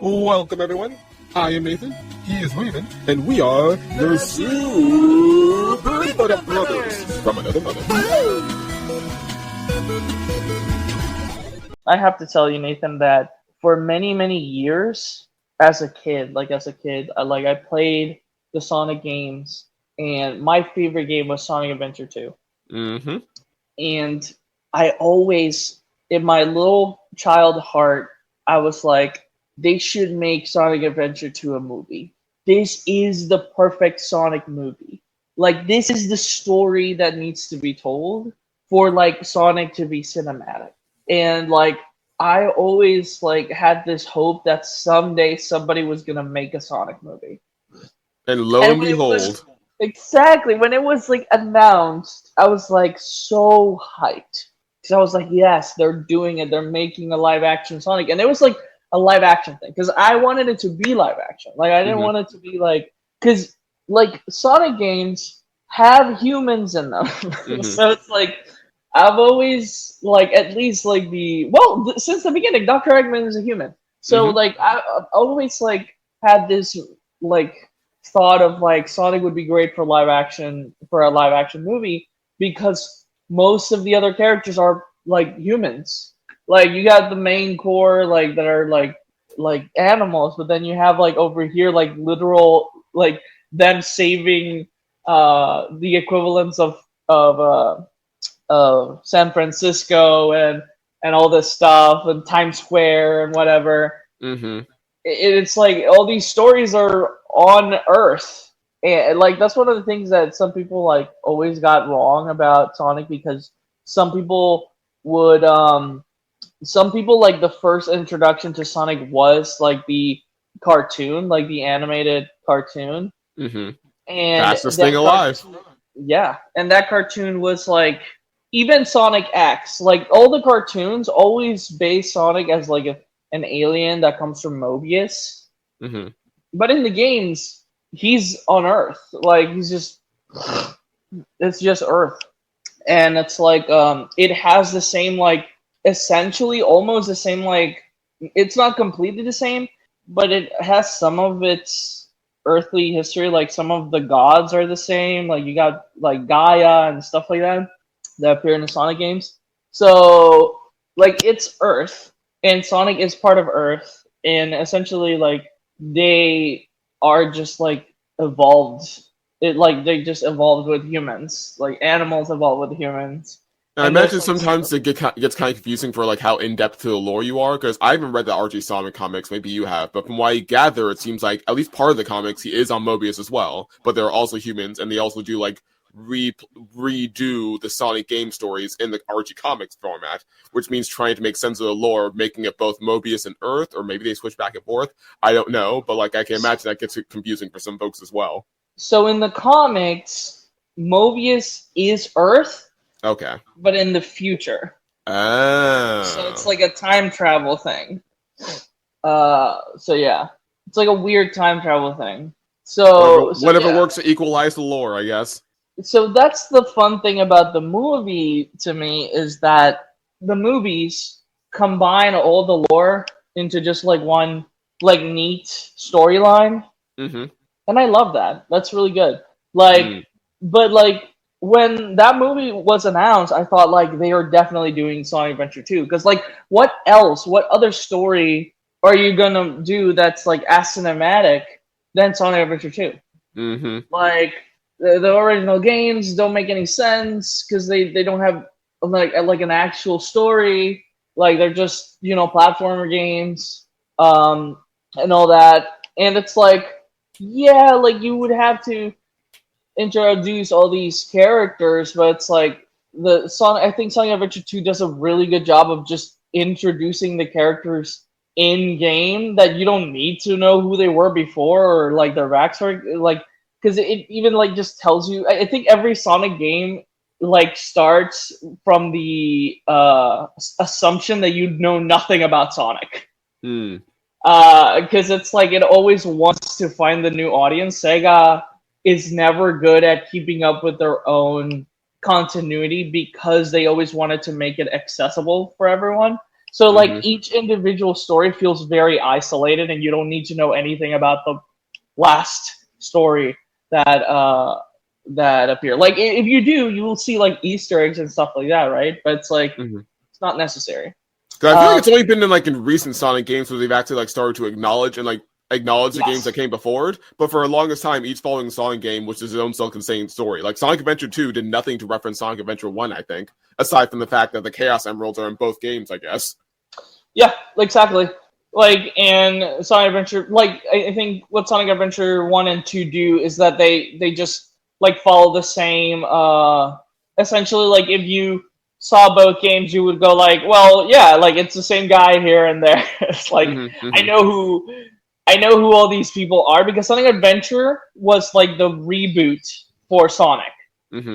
Welcome, everyone. I am Nathan, he is Raymond, and we are the Super Infodump Brothers from another mother. I have to tell you, Nathan, that for many, many years, as a kid, I played the Sonic games, and my favorite game was Sonic Adventure 2. Mm-hmm. And I always, in my little child heart, I was like, they should make Sonic Adventure 2 a movie. This is the perfect Sonic movie. Like, this is the story that needs to be told for, like, Sonic to be cinematic. And, like, I always, like, had this hope that someday somebody was going to make a Sonic movie. And lo and behold. Exactly. When it was, like, announced, I was, like, so hyped. Because I was like, yes, they're doing it. They're making a live-action Sonic. And it was, like, a live-action thing. Because I wanted it to be live-action. Like, I didn't want it to be, like... Because, like, Sonic games have humans in them. So it's, like... I've always, like, at least, like, since the beginning, Dr. Eggman is a human. So, like, I've always, like, had this, like, thought of, like, Sonic would be great for a live-action movie because most of the other characters are, like, humans. Like, you got the main core, like, that are, like animals, but then you have, like, over here, like, literal, like, them saving, the equivalents of San Francisco and all this stuff and Times Square and whatever. It's like all these stories are on Earth, and like that's one of the things that some people like always got wrong about Sonic, because some people like the first introduction to Sonic was like the cartoon, like the animated cartoon, and fastest thing alive. Yeah, and that cartoon was like. Even Sonic X, like all the cartoons always base Sonic as like an alien that comes from Mobius. But in the games, he's on Earth. Like it's just Earth. And it's like it has the same like essentially almost the same like it's not completely the same, but it has some of its earthly history, like some of the gods are the same. Like you got like Gaia and stuff like that appear in the Sonic games. So, like, it's Earth, and Sonic is part of Earth, and essentially, like, they are just, like, evolved. They just evolved with humans. Like, animals evolved with humans. And I imagine sometimes it gets kind of confusing for, like, how in-depth to the lore you are, because I haven't read the RG Sonic comics, maybe you have, but from what I gather, it seems like, at least part of the comics, he is on Mobius as well, but they're also humans, and they also do, like, redo the Sonic game stories in the RG Comics format, which means trying to make sense of the lore, making it both Mobius and Earth, or maybe they switch back and forth. I don't know, but like I can imagine that gets confusing for some folks as well. So in the comics, Mobius is Earth. Okay. But in the future. Oh. So it's like a time travel thing. So yeah. It's like a weird time travel thing. So whatever works to equalize the lore, I guess. So that's the fun thing about the movie to me, is that the movies combine all the lore into just like one like neat storyline. And I love that. That's really good. Like, but like when that movie was announced, I thought like they are definitely doing Sonic Adventure 2. Because like what other story are you gonna do that's like as cinematic than Sonic Adventure 2? Like the original games don't make any sense because they don't have like an actual story. Like they're just, you know, platformer games and all that. And it's like, yeah, like you would have to introduce all these characters, but it's like I think Sonic Adventure 2 does a really good job of just introducing the characters in game that you don't need to know who they were before or like their backstory, like. Because it even like just tells you. I think every Sonic game like starts from the assumption that you know nothing about Sonic. Because it's like it always wants to find the new audience. Sega is never good at keeping up with their own continuity because they always wanted to make it accessible for everyone. So like each individual story feels very isolated, and you don't need to know anything about the last story that appear. Like if you do, you will see like Easter eggs and stuff like that, right? But it's like it's not necessary. Because I feel like it's only been in recent Sonic games where they've actually started to acknowledge the games that came before it. But for the longest time, each following Sonic game was its own self-contained story. Like Sonic Adventure 2 did nothing to reference Sonic Adventure 1, I think, aside from the fact that the Chaos Emeralds are in both games, I guess. Yeah, exactly. Like in Sonic Adventure, like I think what Sonic Adventure 1 and 2 do is that they just follow the same. Essentially, like if you saw both games, you would go like, well, yeah, like it's the same guy here and there. It's like I know who all these people are, because Sonic Adventure was like the reboot for Sonic.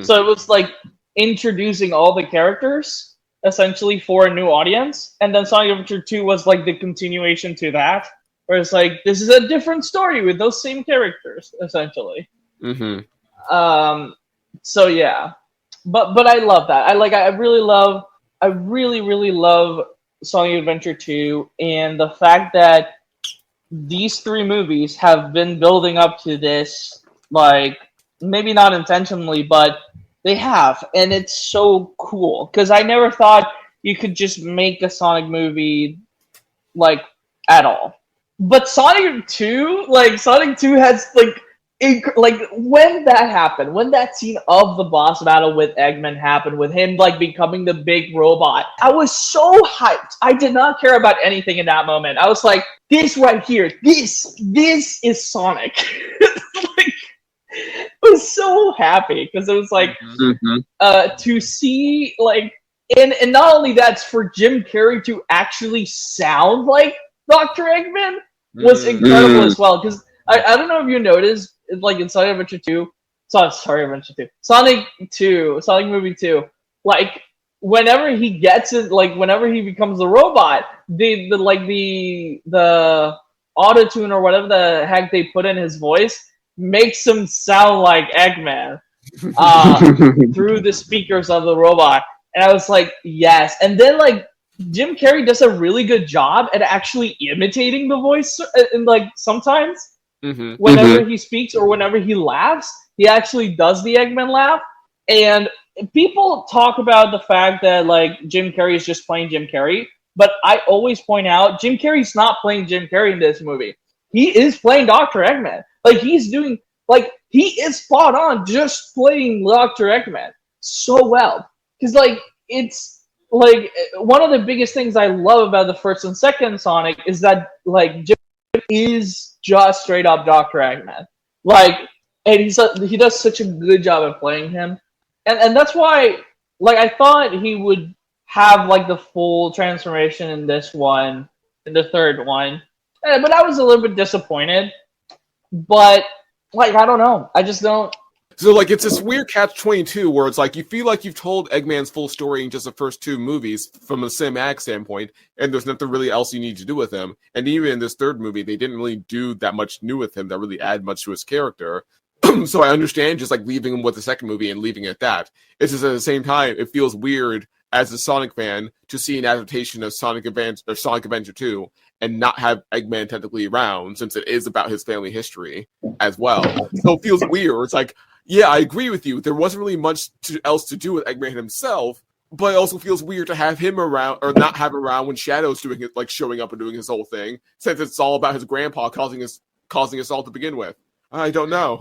So it was like introducing all the characters essentially for a new audience, and then Sonic Adventure 2 was like the continuation to that, where it's like this is a different story with those same characters essentially. So yeah, but I love that. I really love Sonic Adventure 2, and the fact that these three movies have been building up to this, like maybe not intentionally, but they have, and it's so cool because I never thought you could just make a Sonic movie like at all. But Sonic 2 has when that happened, when that scene of the boss battle with Eggman happened, with him becoming the big robot, I was so hyped. I did not care about anything in that moment. I was like, this right here, this is Sonic. I was so happy because it was to see and not only that's for Jim Carrey to actually sound like Dr. Eggman was incredible as well, because I don't know if you noticed, like in Sonic Adventure 2, Sonic Movie 2, like whenever he gets it, like whenever he becomes a robot, the auto-tune or whatever the heck they put in his voice makes him sound like Eggman through the speakers of the robot. And I was like, yes. And then Jim Carrey does a really good job at actually imitating the voice, and sometimes whenever he speaks or whenever he laughs, he actually does the Eggman laugh. And people talk about the fact that Jim Carrey is just playing Jim Carrey, but I always point out Jim Carrey's not playing Jim Carrey in this movie. He is playing Dr. Eggman. He's doing, he is spot on just playing Dr. Eggman so well. Because, it's, one of the biggest things I love about the first and second Sonic is that, Jim is just straight up Dr. Eggman. And he does such a good job of playing him. And that's why, I thought he would have, the full transformation in this one, in the third one. But I was a little bit disappointed. But, I don't know. I just don't. So, it's this weird catch-22 where it's you feel like you've told Eggman's full story in just the first two movies from a cinematic standpoint, and there's nothing really else you need to do with him. And even in this third movie, they didn't really do that much new with him that really add much to his character. So I understand just leaving him with the second movie and leaving it at that. It's just at the same time, it feels weird as a Sonic fan to see an adaptation of Sonic Adventure 2 and not have Eggman technically around, since it is about his family history as well. So it feels weird. It's yeah, I agree with you. There wasn't really much else to do with Eggman himself, but it also feels weird to have him around or not have him around when Shadow's doing it, showing up and doing his whole thing, since it's all about his grandpa causing us all to begin with. I don't know.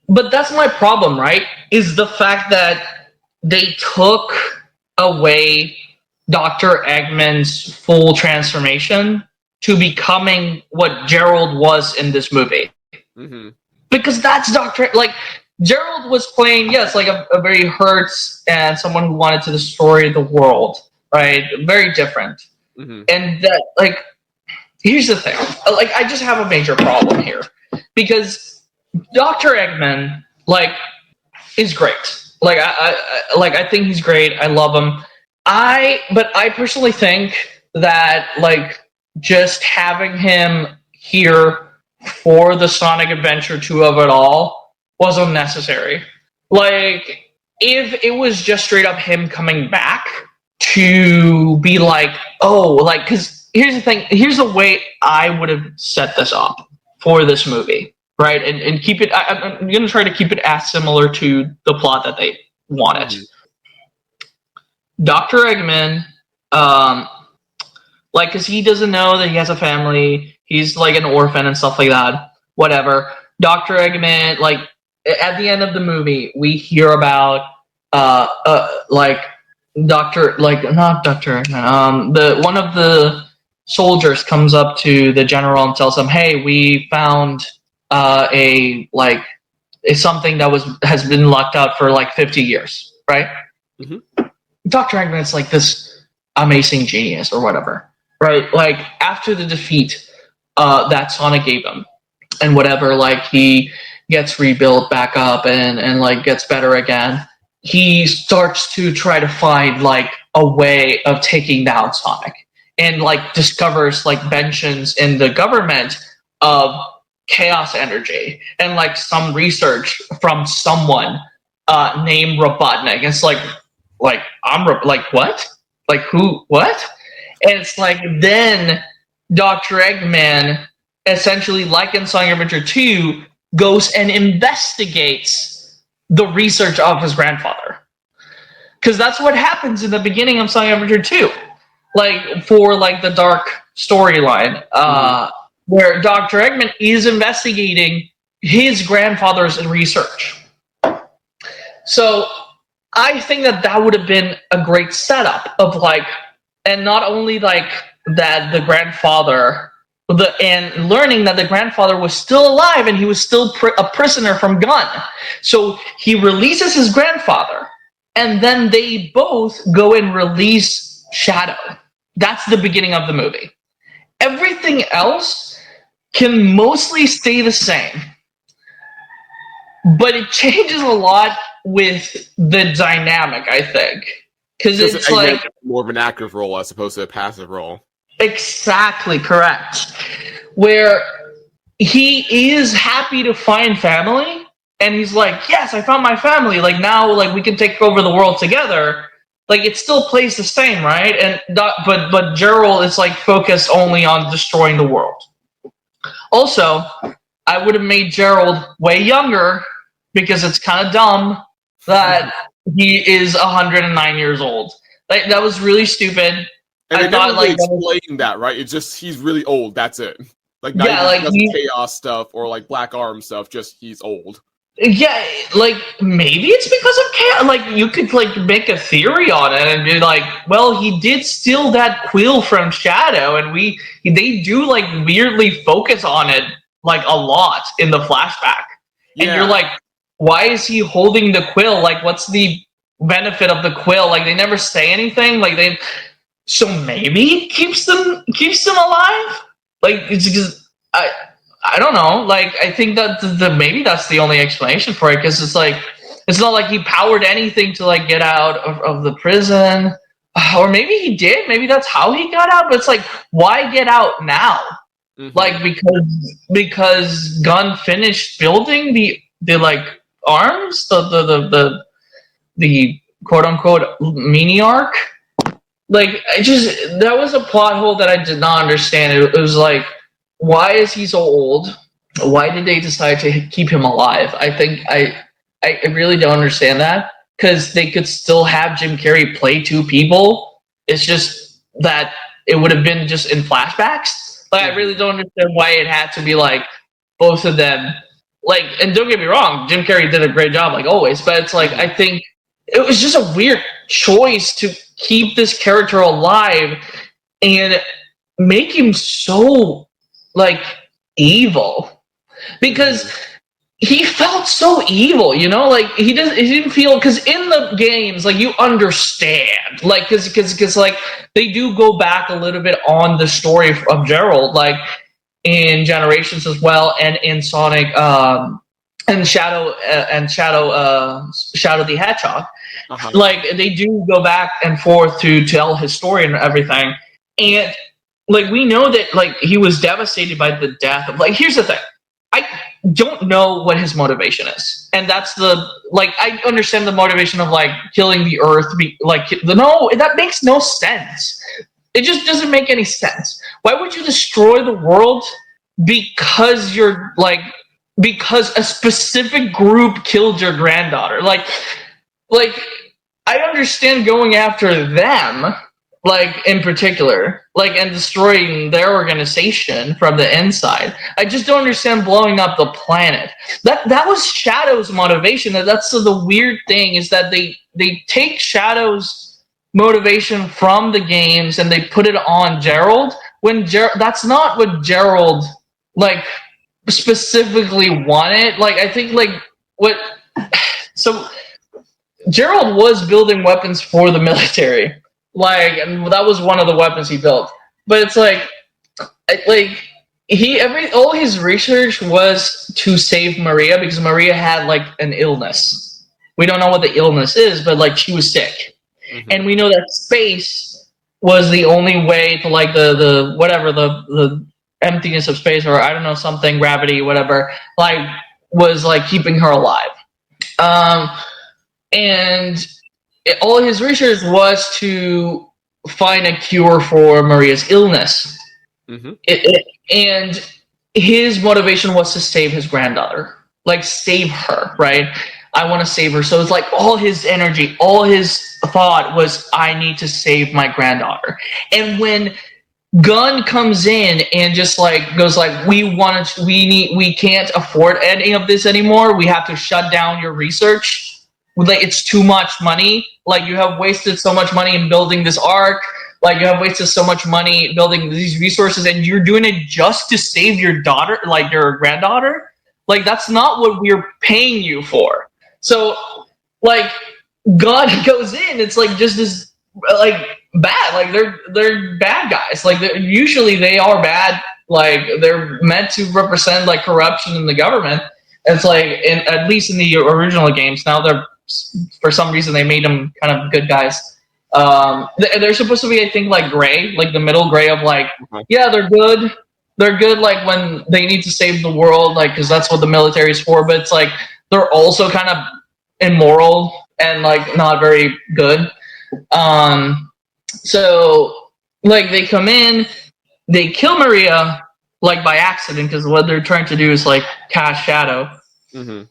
But that's my problem, right? Is the fact that they took away Dr. Eggman's full transformation to becoming what Gerald was in this movie. Because that's Dr. Gerald was playing, yes, a very hurt and someone who wanted to destroy the world, right? Very different. And that, here's the thing. I just have a major problem here. Because Dr. Eggman, is great. I think he's great. I love him. But I personally think that, just having him here for the Sonic Adventure 2 of it all was unnecessary. If it was just straight up him coming back to be like, oh, like, because here's the thing, here's the way I would have set this up for this movie, right? And keep it, I'm going to try to keep it as similar to the plot that they wanted. Mm-hmm. Dr. Eggman, like, because he doesn't know that he has a family, he's like an orphan and stuff like that, whatever. Dr. Eggman, like, at the end of the movie, we hear about, like, not Dr. Eggman, one of the soldiers comes up to the general and tells him, hey, we found something that has been locked out for like 50 years, right? Mm-hmm. Dr. Eggman's like this amazing genius or whatever, right? Like, after the defeat that Sonic gave him and whatever, like, he gets rebuilt back up and like gets better again, he starts to try to find like a way of taking down Sonic, and like discovers like mentions in the government of chaos energy and like some research from someone named Robotnik. It's like I'm like, what? Like, who? What? And it's like, then Dr. Eggman, essentially like in Sonic Adventure 2, goes and investigates the research of his grandfather. Because that's what happens in the beginning of Sonic Adventure 2. Like, for like the dark storyline, where Dr. Eggman is investigating his grandfather's research. So I think that would have been a great setup of like, and not only like that the grandfather, and learning that the grandfather was still alive and he was still a prisoner from Gun. So he releases his grandfather, and then they both go and release Shadow. That's the beginning of the movie. Everything else can mostly stay the same, but it changes a lot with the dynamic, I think. Because it's like more of an active role as opposed to a passive role. Exactly, correct. Where he is happy to find family, and he's like, yes, I found my family. Like, now, like, we can take over the world together. Like, it still plays the same, right? And but Gerald is like focused only on destroying the world. Also, I would have made Gerald way younger, because it's kind of dumb that he is 109 years old. Like, that was really stupid. And they never really explain that, right? It's just, he's really old, that's it. Like, not even like chaos stuff or like Black Arm stuff, just he's old. Yeah, like, maybe it's because of chaos. Like, you could like make a theory on it and be like, well, he did steal that quill from Shadow, and they do like weirdly focus on it like a lot in the flashback. Yeah. And you're like, why is he holding the quill? Like, what's the benefit of the quill? Like, they never say anything. Like, so maybe it keeps them alive. Like, it's because I don't know. Like, I think that maybe that's the only explanation for it, because it's like, it's not like he powered anything to like get out of the prison, or maybe he did. Maybe that's how he got out. But it's like, why get out now? Mm-hmm. Like, because Gunn finished building the like arms, the quote unquote mini arc. Like, that was a plot hole that I did not understand. It was like, why is he so old? Why did they decide to keep him alive? I think I really don't understand that, because they could still have Jim Carrey play two people. It's just that it would have been just in flashbacks. Like, I really don't understand why it had to be like both of them. Like, and don't get me wrong, Jim Carrey did a great job like always, but it's like, I think it was just a weird choice to keep this character alive and make him so like evil, because he felt so evil, you know, like he didn't feel, because in the games, like, you understand, like, because like they do go back a little bit on the story of Gerald, like in Generations as well, and in Sonic and Shadow the Hedgehog. Uh-huh. Like, they do go back and forth to tell his story and everything, and like, we know that like he was devastated by the death of, like, here's the thing, don't know what his motivation is. And that's I understand the motivation of like killing the earth, that makes no sense. It just doesn't make any sense. Why would you destroy the world because because a specific group killed your granddaughter? Like I understand going after them, in particular, and destroying their organization from the inside. I just don't understand blowing up the planet. That was Shadow's motivation. That's the weird thing, is that they take Shadow's motivation from the games and they put it on Gerald, when that's not what Gerald specifically wanted. I think Gerald was building weapons for the military. And that was one of the weapons he built. But it's all his research was to save Maria, because Maria had an illness. We don't know what the illness is, but she was sick. Mm-hmm. And we know that space was the only way to the emptiness of space, or I don't know, something, gravity, whatever, was keeping her alive. And all his research was to find a cure for Maria's illness. Mm-hmm. And his motivation was to save his granddaughter. Save her, right? I want to save her. So it's all his energy, all his thought was, I need to save my granddaughter. And when Gunn comes in and just goes we can't afford any of this anymore. We have to shut down your research. It's too much money. You have wasted so much money in building this arc. You have wasted so much money building these resources, and you're doing it just to save your daughter, your granddaughter. That's not what we're paying you for. So, God goes in. It's just this, bad. They're bad guys. Usually they are bad. They're meant to represent corruption in the government. It's at least in the original games. Now they're, for some reason, they made them kind of good guys. They're supposed to be, I think, gray, the middle gray of yeah, they're good. They're good when they need to save the world, because that's what the military is for. But it's they're also kind of immoral and not very good. So they come in, they kill Maria by accident, because what they're trying to do is cast Shadow. Mm-hmm.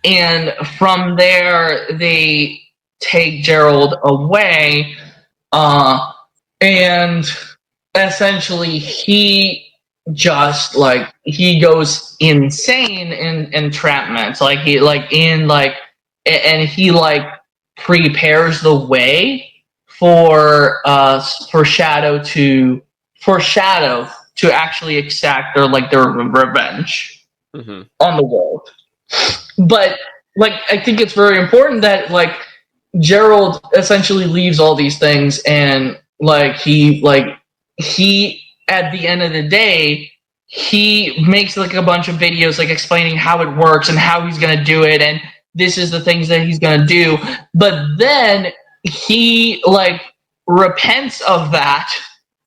And from there they take Gerald away, and essentially he just he goes insane in entrapment. And he prepares the way for Shadow to actually exact their revenge, mm-hmm. on the world. But I think it's very important that Gerald essentially leaves all these things, and he at the end of the day, he makes a bunch of videos explaining how it works and how he's gonna do it, and this is the things that he's gonna do. But then he repents of that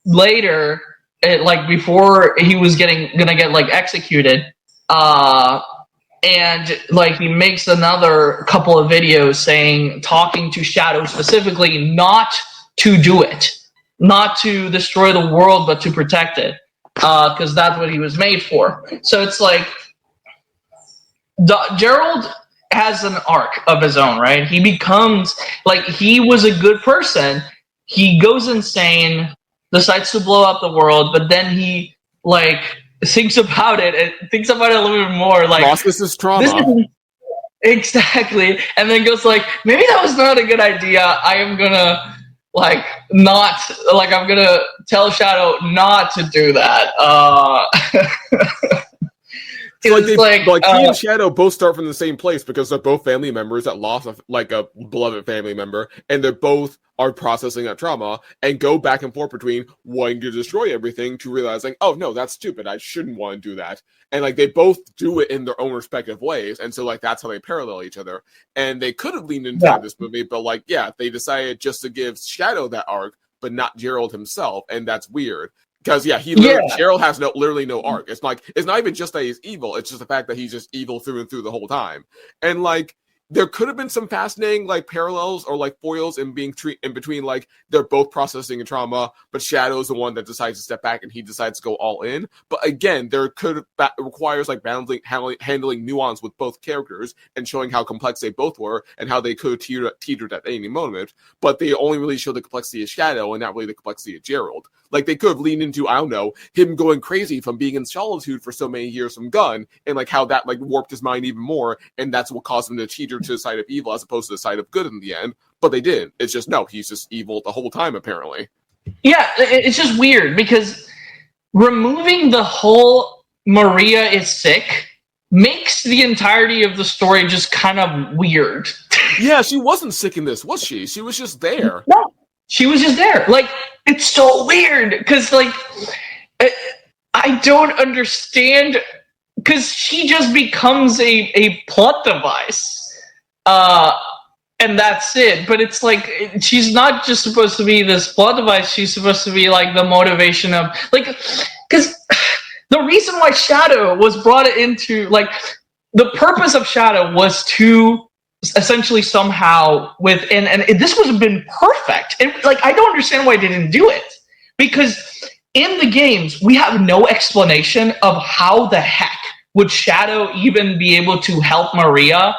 later, before he was gonna get executed. And he makes another couple of videos talking to Shadow specifically not to do it, not to destroy the world, but to protect it, because that's what he was made for. So it's Gerald has an arc of his own, right? He becomes he was a good person. He goes insane, decides to blow up the world, but then he thinks about it a little bit more. Processes trauma. Exactly. And then goes maybe that was not a good idea. I am gonna I'm gonna tell Shadow not to do that. So he and Shadow both start from the same place, because they're both family members that lost a beloved family member, and they both are processing that trauma and go back and forth between wanting to destroy everything to realizing, oh no, that's stupid, I shouldn't want to do that. And they both do it in their own respective ways, and so that's how they parallel each other. And they could have leaned into this movie, but they decided just to give Shadow that arc, but not Gerald himself, and that's weird. Because Gerald has literally no arc. It's not even just that he's evil. It's just the fact that he's just evil through and through the whole time. And like, there could have been some fascinating like parallels or like foils in being in between, like they're both processing a trauma, but Shadow's the one that decides to step back and he decides to go all in. But again, there requires like handling nuance with both characters and showing how complex they both were and how they could have teetered at any moment. But they only really show the complexity of Shadow and not really the complexity of Gerald. Like they could have leaned into, I don't know, him going crazy from being in solitude for so many years from Gun, and like how that like warped his mind even more, and that's what caused him to teeter to the side of evil as opposed to the side of good in the end. But they didn't. It's just, no, he's just evil the whole time, apparently. Yeah, it's just weird because removing the whole Maria is sick makes the entirety of the story just kind of weird. Yeah, she wasn't sick in this, was she? She was just there. No, she was just there. Like, it's so weird because, like, I don't understand because she just becomes a plot device. And that's it. But it's like, she's not just supposed to be this plot device. She's supposed to be like the motivation of, like, because the reason why Shadow was brought into, like, the purpose of Shadow was to essentially somehow and this would have been perfect. And like, I don't understand why they didn't do it, because in the games we have no explanation of how the heck would Shadow even be able to help Maria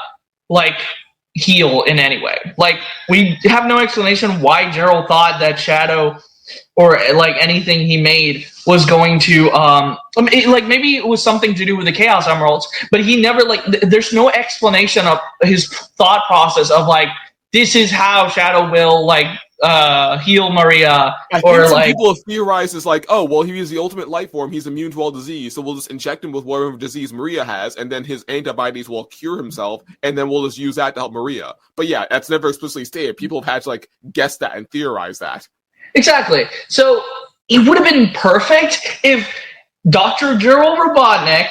like heal in any way. Like, we have no explanation why Gerald thought that Shadow or like anything he made was going to like, maybe it was something to do with the Chaos Emeralds, but he never, like, there's no explanation of his thought process of like, this is how Shadow will like heal Maria. I think some people have theorized is like, oh, well, he is the ultimate life form, he's immune to all disease, so we'll just inject him with whatever disease Maria has, and then his antibodies will cure himself, and then we'll just use that to help Maria. But yeah, that's never explicitly stated. People have had to like guess that and theorize that. Exactly. So it would have been perfect if Dr. Gerald Robotnik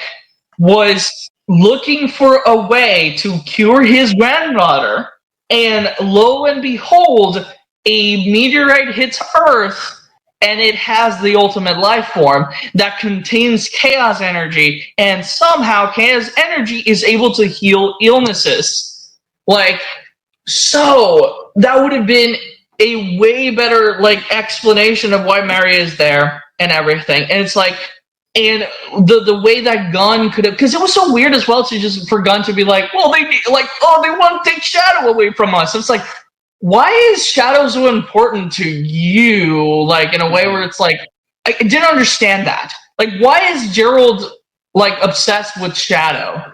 was looking for a way to cure his granddaughter, and lo and behold, a meteorite hits Earth, and it has the ultimate life form that contains chaos energy, and somehow chaos energy is able to heal illnesses. Like, so that would have been a way better like explanation of why Maria is there and everything. And it's like, and the way that Gun could have, because it was so weird as well to just for Gun to be like, well, they like, oh, they want to take Shadow away from us. It's like, why is Shadow so important to you? Like, in a way where it's like, I didn't understand that. Like, why is Gerald like obsessed with Shadow?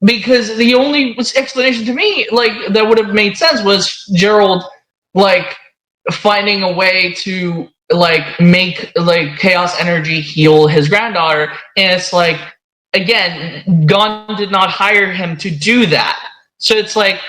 Because the only explanation to me, like, that would have made sense was Gerald, like, finding a way to, like, make, like, chaos energy heal his granddaughter. And it's like, again, Gon did not hire him to do that. So it's like,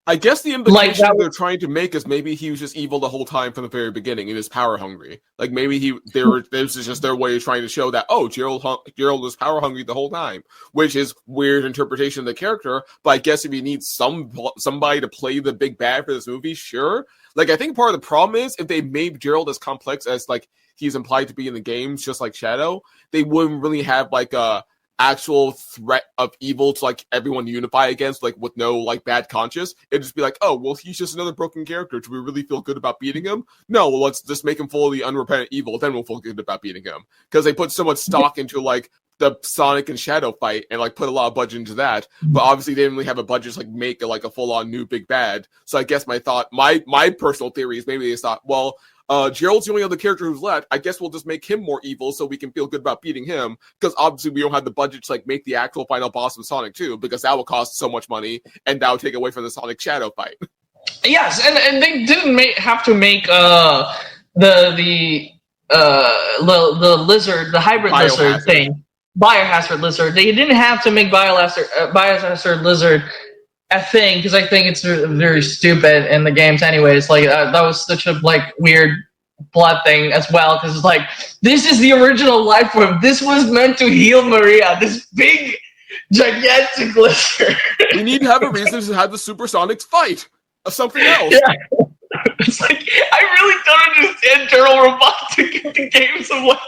I guess the implication they're trying to make is maybe he was just evil the whole time from the very beginning and is power hungry. Like, maybe this is just their way of trying to show that, oh, Gerald was power hungry the whole time, which is weird interpretation of the character. But I guess if you need somebody to play the big bad for this movie, sure. Like, I think part of the problem is if they made Gerald as complex as like he's implied to be in the games, just like Shadow, they wouldn't really have like a actual threat of evil to like everyone unify against, like with no like bad conscience. It'd just be like, oh, well, he's just another broken character. Do we really feel good about beating him? No, well, let's just make him fully unrepentant evil, then we'll feel good about beating him. Because they put so much stock into like the Sonic and Shadow fight and like put a lot of budget into that, but obviously they didn't really have a budget to like make like a full-on new big bad. So I guess my personal theory is maybe they thought, well, Gerald's the only other character who's left. I guess we'll just make him more evil so we can feel good about beating him, because obviously we don't have the budget to like make the actual final boss of Sonic 2, because that will cost so much money and that would take away from the Sonic Shadow fight. Yes, and they didn't have to make the lizard, the hybrid lizard thing, Biohazard lizard. They didn't have to make Biohazard lizard a thing, because I think it's very stupid in the games anyways. Like, that was such a like weird plot thing as well, because it's like, this is the original life form. This was meant to heal Maria, this big gigantic lizard. We need to have a reason to have the Supersonics fight of something else. Yeah. It's like, I really don't understand Turtle Robot the games of like.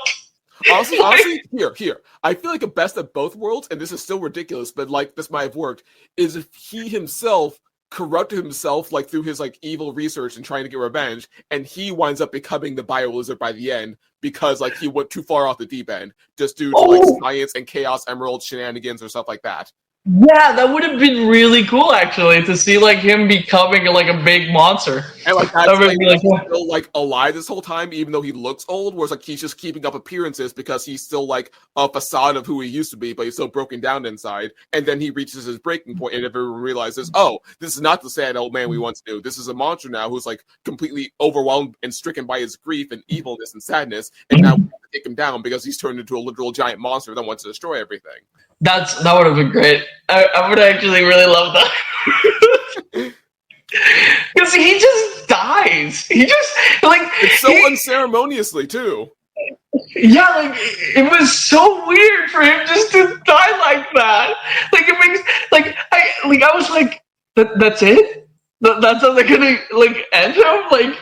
Honestly, here. I feel like the best of both worlds, and this is still ridiculous, but like this might have worked, is if he himself corrupted himself like through his like evil research and trying to get revenge, and he winds up becoming the Bio Lizard by the end because like he went too far off the deep end, just due to like science and Chaos Emerald shenanigans or stuff like that. Yeah, that would have been really cool, actually, to see like him becoming like a big monster. And like that's like, really cool. Still like alive this whole time, even though he looks old. Whereas like he's just keeping up appearances because he's still like a facade of who he used to be, but he's so broken down inside. And then he reaches his breaking point, and everyone realizes, oh, this is not the sad old man we once knew. This is a monster now who's like completely overwhelmed and stricken by his grief and evilness and sadness. And now we have to take him down because he's turned into a literal giant monster that wants to destroy everything. That would have been great. I would actually really love that. Because he just dies. He just like it's so unceremoniously too. Yeah, like it was so weird for him just to die like that. Like it makes I was like that's it. That's how they're gonna like end him. Like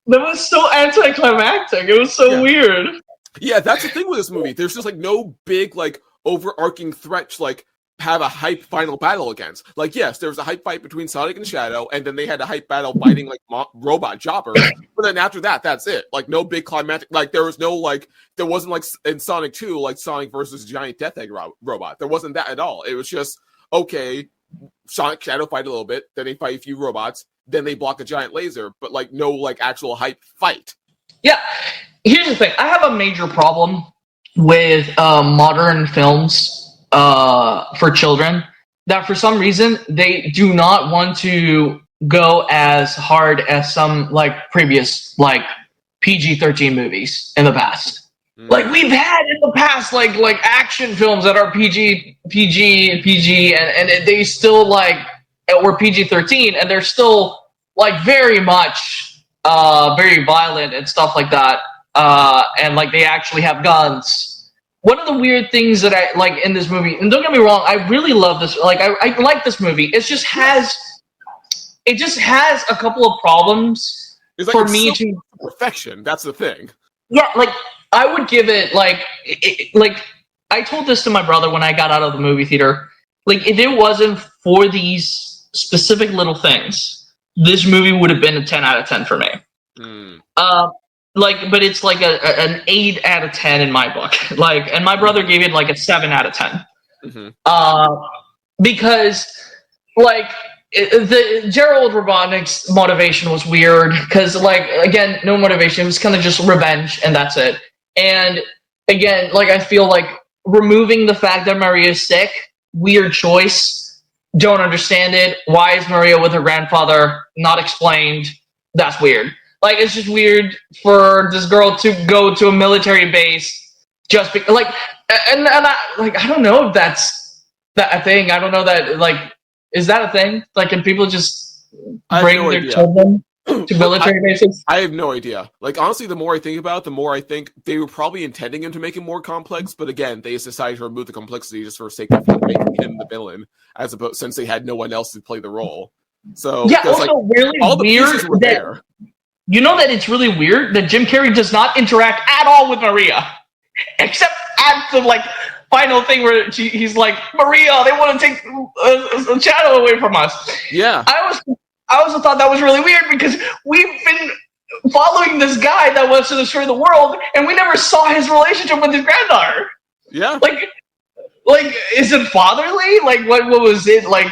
that was so anticlimactic. It was so weird. Yeah, that's the thing with this movie. There's just like no big like overarching threat to like have a hype final battle against. Like, yes, there was a hype fight between Sonic and Shadow, and then they had a hype battle fighting like robot jobbers. But then after that, that's it. Like, no big climactic. Like, there was no like, there wasn't like in Sonic 2, like Sonic versus giant Death Egg robot. There wasn't that at all. It was just okay. Sonic Shadow fight a little bit, then they fight a few robots, then they block a giant laser, but like no like actual hype fight. Yeah, here's the thing. I have a major problem with modern films for children that for some reason they do not want to go as hard as some like previous like PG-13 movies in the past. Like we've had in the past like action films that are PG, and they still like were PG-13, and they're still like very much very violent and stuff like that. And like they actually have guns. One of the weird things that I like in this movie, and don't get me wrong, I really love this. Like I like this movie. It just has a couple of problems for me to perfection. That's the thing. Yeah, like I would give it like I told this to my brother when I got out of the movie theater. Like if it wasn't for these specific little things, this movie would have been a 10 out of 10 for me. But it's like an 8 out of 10 in my book. Like, and my brother gave it like a 7 out of 10. Because like the Gerald Robotnik's motivation was weird. Because like again, no motivation. It was kind of just revenge, and that's it. And again, like I feel like removing the fact that Maria is sick, weird choice. Don't understand it. Why is Maria with her grandfather? Not explained. That's weird. Like, it's just weird for this girl to go to a military base just because, like, and I don't know if that's a thing. I don't know that, like, is that a thing? Like, can people just bring their children to military bases? I have no idea. Like, honestly, the more I think about it, the more I think they were probably intending him to make it more complex, but again, they decided to remove the complexity just for the sake of making him the villain, as opposed, since they had no one else to play the role. So, yeah, also like, really all the weird pieces were there. You know that it's really weird that Jim Carrey does not interact at all with Maria, except at the like final thing where he's like, Maria, they want to take a Shadow away from us. Yeah, I also thought that was really weird because we've been following this guy that wants to destroy the world, and we never saw his relationship with his granddaughter. Yeah, like is it fatherly? Like what was it? Like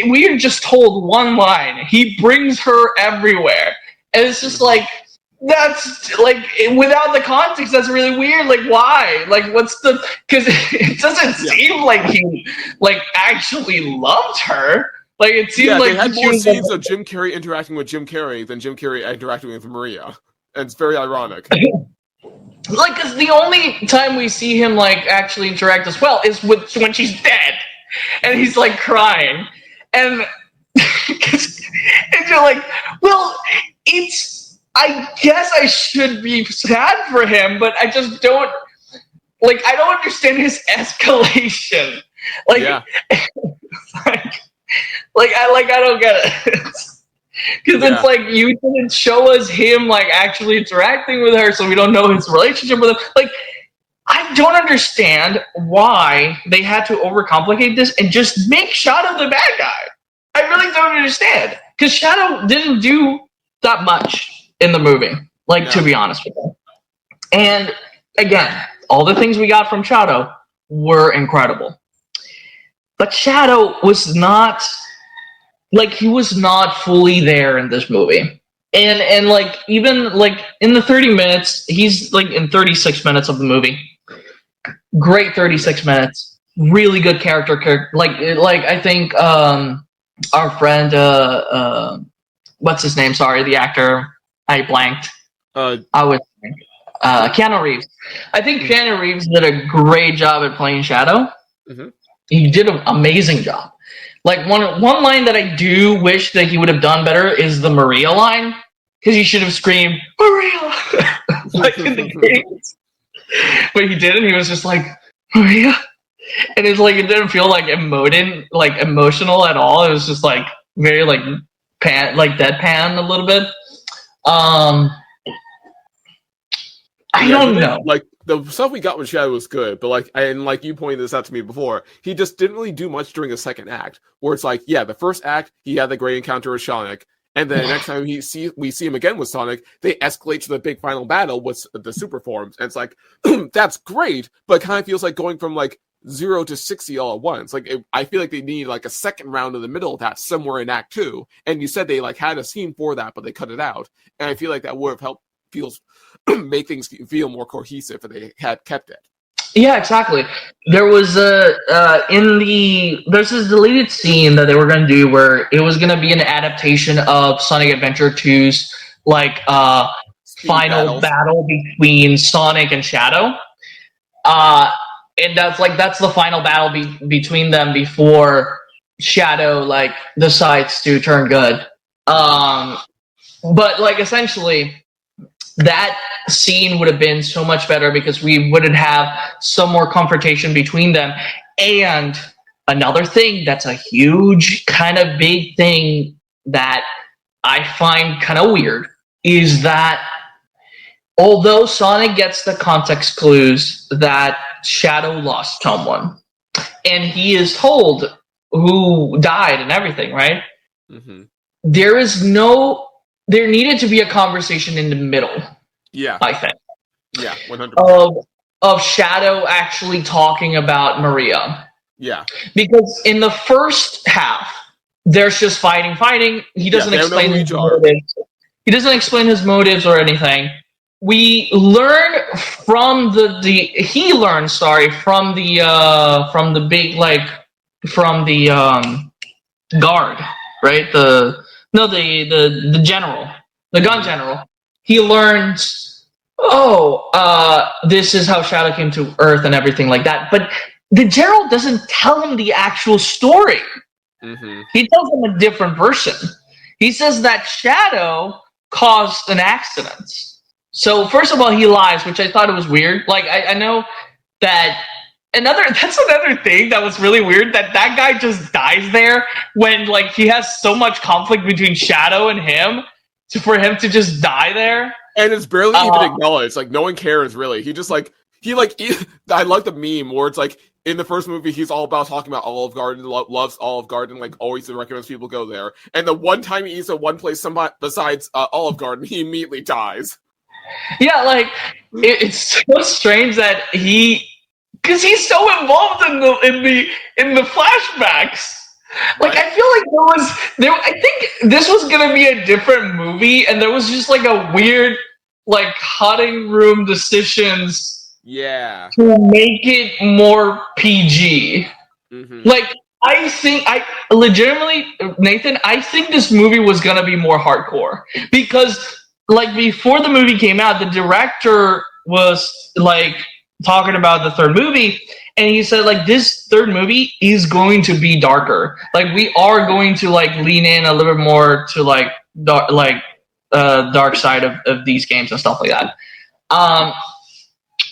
we are just told one line. He brings her everywhere. And it's just like, that's like, without the context, that's really weird. Like, why? Like, what's the, because it doesn't seem like he, like, actually loved her. Like, it seemed like they had more scenes of Jim Carrey interacting with Jim Carrey than Jim Carrey interacting with Maria. And it's very ironic. Like, because the only time we see him, like, actually interact as well is with when she's dead. And he's, like, crying. And you're like, well, I guess I should be sad for him, but I just don't, like, I don't understand his escalation. Like, yeah. I don't get it. Because it's like, you didn't show us him, like, actually interacting with her, so we don't know his relationship with him. Like, I don't understand why they had to overcomplicate this and just make Shadow the bad guy. I really don't understand. Because Shadow didn't do that much in the movie, like, to be honest with you. And, again, all the things we got from Shadow were incredible. But Shadow was not, like, he was not fully there in this movie. And like, even, like, in the 30 minutes, he's, like, in 36 minutes of the movie. Great 36 minutes. Really good character. Like I think, our friend, what's his name? Sorry, the actor. I blanked. Keanu Reeves. I think Keanu Reeves did a great job at playing Shadow. Mm-hmm. He did an amazing job. Like, one line that I do wish that he would have done better is the Maria line, because he should have screamed Maria like in the games. But he didn't. He was just like Maria, and it's like, it didn't feel like emotional at all. It was just like very like deadpan a little bit. I don't know. Like, the stuff we got with Shadow was good, but like, and like you pointed this out to me before, he just didn't really do much during the second act. Where it's like, the first act he had the great encounter with Sonic, and then the next time we see him again with Sonic, they escalate to the big final battle with the super forms, and it's like, that's great, but it kind of feels like going from like 0 to 60 all at once. Like, I feel like they need like a second round in the middle of that somewhere in Act 2, and you said they like had a scene for that, but they cut it out, and I feel like that would have helped make things feel more cohesive if they had kept it. Yeah, exactly. There was there's this deleted scene that they were going to do where it was going to be an adaptation of Sonic Adventure 2's like final battle between Sonic and Shadow. And that's the final battle between them before Shadow like decides to turn good. But like, essentially, that scene would have been so much better because we wouldn't have some more confrontation between them. And another thing that's a huge kind of big thing that I find kind of weird is that although Sonic gets the context clues that Shadow lost someone, and he is told who died and everything, right? Mm-hmm. There needed to be a conversation in the middle. Yeah. I think. Yeah, 100%. Of Shadow actually talking about Maria. Yeah. Because in the first half, there's just fighting. He doesn't explain his motives. He doesn't explain his motives or anything. We learn from the guard, right? The general, the gun general. He learns, this is how Shadow came to Earth and everything like that. But the general doesn't tell him the actual story. Mm-hmm. He tells him a different version. He says that Shadow caused an accident. So first of all, he lies, which I thought it was weird. Like, I know that that's another thing that was really weird, that guy just dies there when like he has so much conflict between Shadow and him for him to just die there. And it's barely even acknowledged. Like, no one cares really. He just like I like the meme where it's like, in the first movie, he's all about talking about Olive Garden, loves Olive Garden, like always recommends people go there. And the one time he eats at one place besides Olive Garden, he immediately dies. Yeah, like, it's so strange that because he's so involved in the flashbacks. Like, right. I feel like I think this was gonna be a different movie, and there was just like a weird, like, cutting room decisions. Yeah. To make it more PG. Mm-hmm. Like, I legitimately, Nathan, I think this movie was gonna be more hardcore because, like, before the movie came out, the director was like talking about the third movie, and he said, like, this third movie is going to be darker. Like, we are going to like lean in a little bit more to like dark side of these games and stuff like that.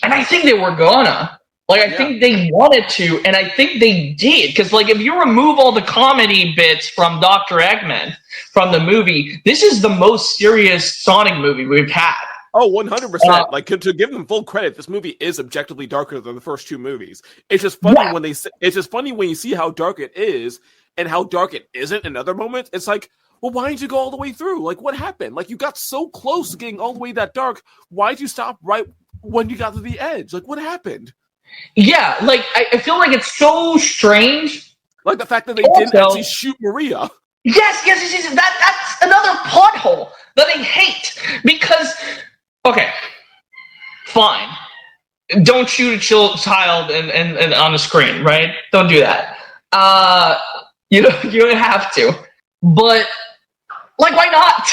And I think they were gonna. Like, I think they wanted to, and I think they did. Because, like, if you remove all the comedy bits from Dr. Eggman from the movie, this is the most serious Sonic movie we've had. Oh, 100%. Like, to give them full credit, this movie is objectively darker than the first two movies. It's just funny when it's just funny when you see how dark it is and how dark it isn't in other moments. It's like, well, why didn't you go all the way through? Like, what happened? Like, you got so close to getting all the way that dark. Why'd you stop right when you got to the edge? Like, what happened? Yeah, like, I feel like it's so strange. Like, the fact that they didn't actually shoot Maria. Yes. That's another plot hole that I hate. Because, okay, fine. Don't shoot a child and on the screen, right? Don't do that. You don't have to. But, like, why not?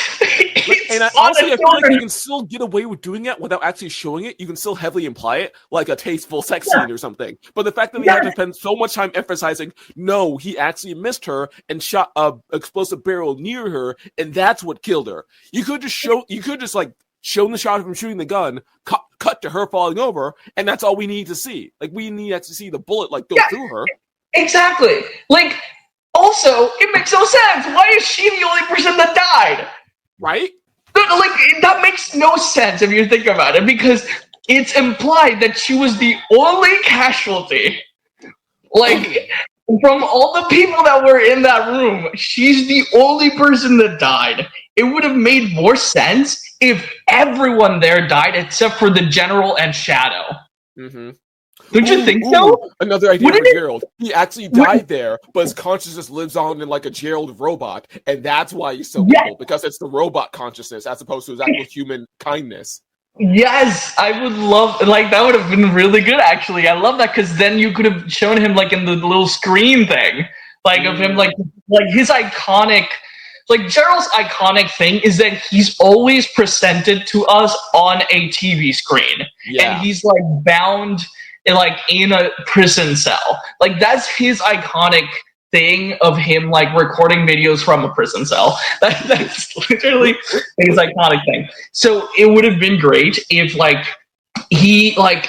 And honestly, I feel like you can still get away with doing it without actually showing it. You can still heavily imply it, like a tasteful sex scene or something. But the fact that they had to spend so much time emphasizing, no, he actually missed her and shot a explosive barrel near her, and that's what killed her. You could just shown the shot of him shooting the gun, cut to her falling over, and that's all we need to see. Like, we need to actually see the bullet go through her. Exactly. Like, also, it makes no sense. Why is she the only person that died? Right? Like, that makes no sense if you think about it, because it's implied that she was the only casualty. Like, from all the people that were in that room, she's the only person that died. It would have made more sense if everyone there died except for the General and Shadow. Mm-hmm. Don't you think so? Another idea for Gerald. He actually died there, but his consciousness lives on in like a Gerald robot, and that's why he's so evil, because it's the robot consciousness as opposed to his actual human kindness. Yes, I would love, like, that would have been really good, actually. I love that, because then you could have shown him, like, in the little screen thing, like, of him, like his iconic, like, Gerald's iconic thing is that he's always presented to us on a TV screen, and he's, like, bound in a prison cell. Like, that's his iconic thing of him, like, recording videos from a prison cell. That's literally his iconic thing. So it would have been great if, like, he, like,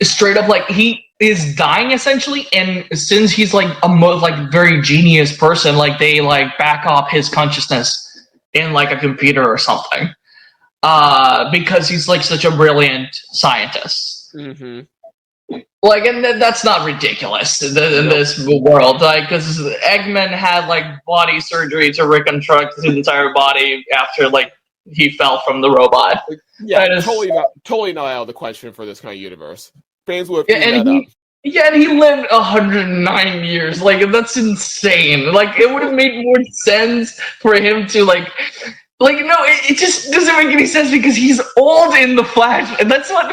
straight up, like, he is dying essentially, and since he's like a very genius person, like, they like back off his consciousness in like a computer or something, because he's like such a brilliant scientist. Mm-hmm. Like, and that's not ridiculous in this world, like, because Eggman had like body surgery to reconstruct his entire body after like he fell from the robot. Yeah, totally not out of the question for this kind of universe. Fans would have that up. Yeah, and he lived 109 years. Like, that's insane. Like, it would have made more sense for him to no, it just doesn't make any sense because he's old in the Flash, and that's what's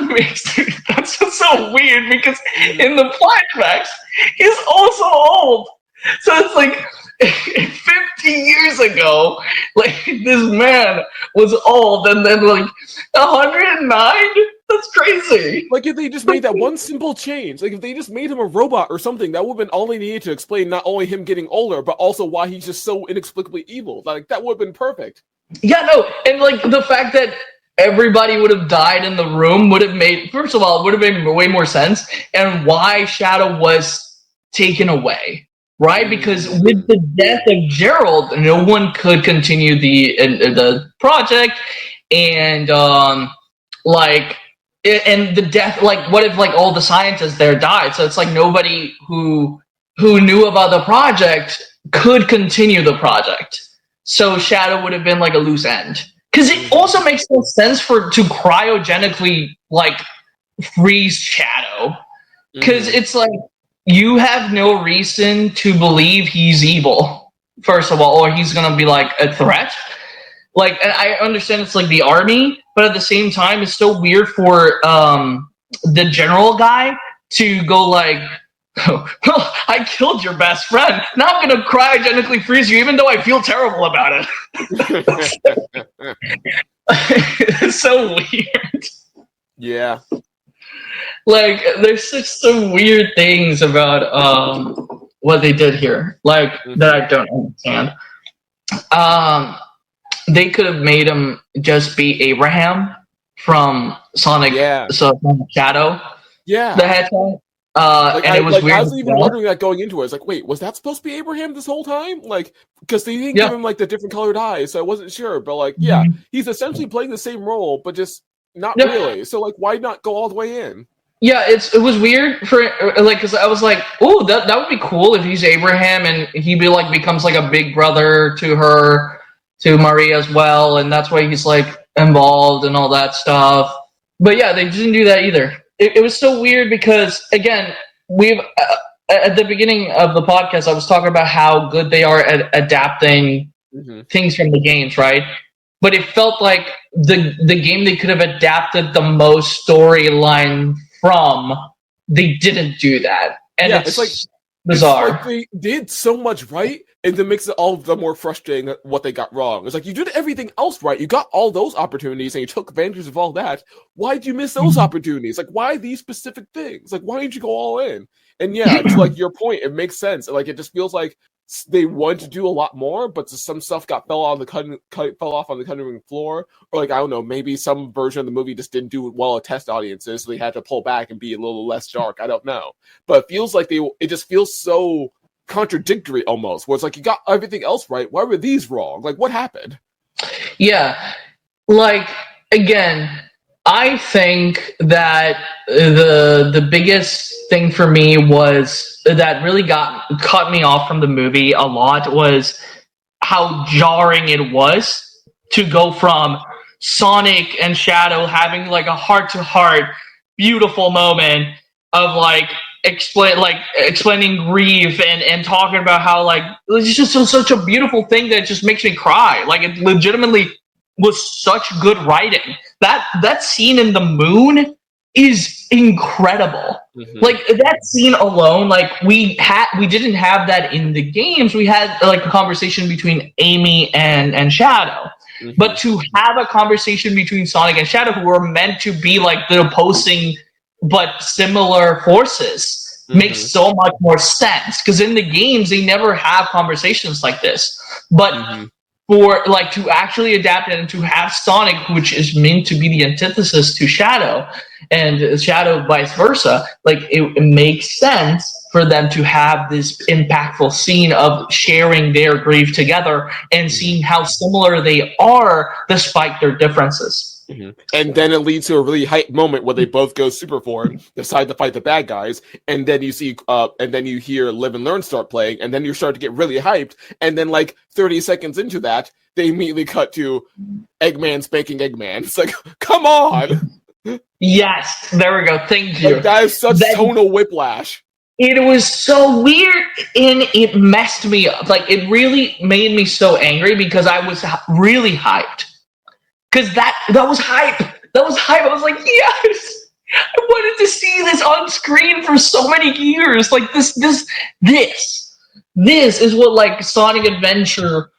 so weird, because in the flashbacks, he's also old. So it's like 50 years ago, like, this man was old, and then like 109? That's crazy. Like, if they just made that one simple change, like if they just made him a robot or something, that would have been all they needed to explain not only him getting older, but also why he's just so inexplicably evil. Like, that would have been perfect. Yeah, no, and like the fact that everybody would have died in the room would have made, first of all, it would have made way more sense, and why Shadow was taken away, right? Because with the death of Gerald, no one could continue the project, and and the death, like, what if like all the scientists there died? So it's like nobody who knew about the project could continue the project. So Shadow would have been like a loose end. Because it also makes no sense to cryogenically like freeze Shadow. Because it's like, you have no reason to believe he's evil, first of all, or he's gonna be like a threat. Like, and I understand it's like the army, but at the same time, it's still weird for the general guy to go like, oh, I killed your best friend. Now I'm going to cryogenically freeze you, even though I feel terrible about it. It's so weird. Yeah. Like, there's just some weird things about what they did here, like, that I don't understand. They could have made him just be Abraham from Sonic, Shadow. Yeah. The Hedgehog. and it was weird. I was even wondering that going into it. It's like, wait, was that supposed to be Abraham this whole time? Like, because they didn't give him like the different colored eyes, so I wasn't sure. But like, yeah, he's essentially playing the same role, but just not really. So like, why not go all the way in? Yeah, it was weird for like, because I was like, oh, that would be cool if he's Abraham and he becomes like a big brother to her, to Maria as well, and that's why he's like involved and all that stuff. But yeah, they didn't do that either. It was so weird because, again, we've at the beginning of the podcast, I was talking about how good they are at adapting things from the games, right? But it felt like the game they could have adapted the most storyline from, they didn't do that. And it's like bizarre. It's like they did so much right, and then makes it all the more frustrating what they got wrong. It's like, you did everything else right. You got all those opportunities, and you took advantage of all that. Why'd you miss those opportunities? Like, why these specific things? Like, why didn't you go all in? And yeah, to like your point, it makes sense. Like, it just feels like they wanted to do a lot more, but some stuff fell off on the cutting room floor, or like, I don't know, maybe some version of the movie just didn't do well at test audiences, so they had to pull back and be a little less dark. I don't know, but it feels like it just feels so contradictory almost, where it's like, you got everything else right, why were these wrong? Like, what happened? Yeah, like, again, I think that the biggest thing for me was that really cut me off from the movie a lot was how jarring it was to go from Sonic and Shadow having like a heart-to-heart beautiful moment of like explaining grief and talking about how like it's just such a beautiful thing that just makes me cry. Like, it legitimately was such good writing. That scene in the moon is incredible. Like, that scene alone, like, we didn't have that in the games. We had like a conversation between Amy and Shadow. But to have a conversation between Sonic and Shadow, who were meant to be like the opposing but similar forces, makes so much more sense. Because in the games, they never have conversations like this. But for like to actually adapt it and to have Sonic, which is meant to be the antithesis to Shadow, and Shadow vice versa, like it makes sense for them to have this impactful scene of sharing their grief together and seeing how similar they are despite their differences. And then it leads to a really hype moment where they both go super forward, decide to fight the bad guys, and then you see, and then you hear Live and Learn start playing, and then you start to get really hyped, and then like 30 seconds into that, they immediately cut to Eggman spanking Eggman. It's like, come on! Yes, there we go. Thank you. Like, that is such tonal whiplash. It was so weird, and it messed me up. Like, it really made me so angry because I was really hyped. Because that was hype. That was hype. I was like, yes! I wanted to see this on screen for so many years. Like, this is what, like, Sonic Adventure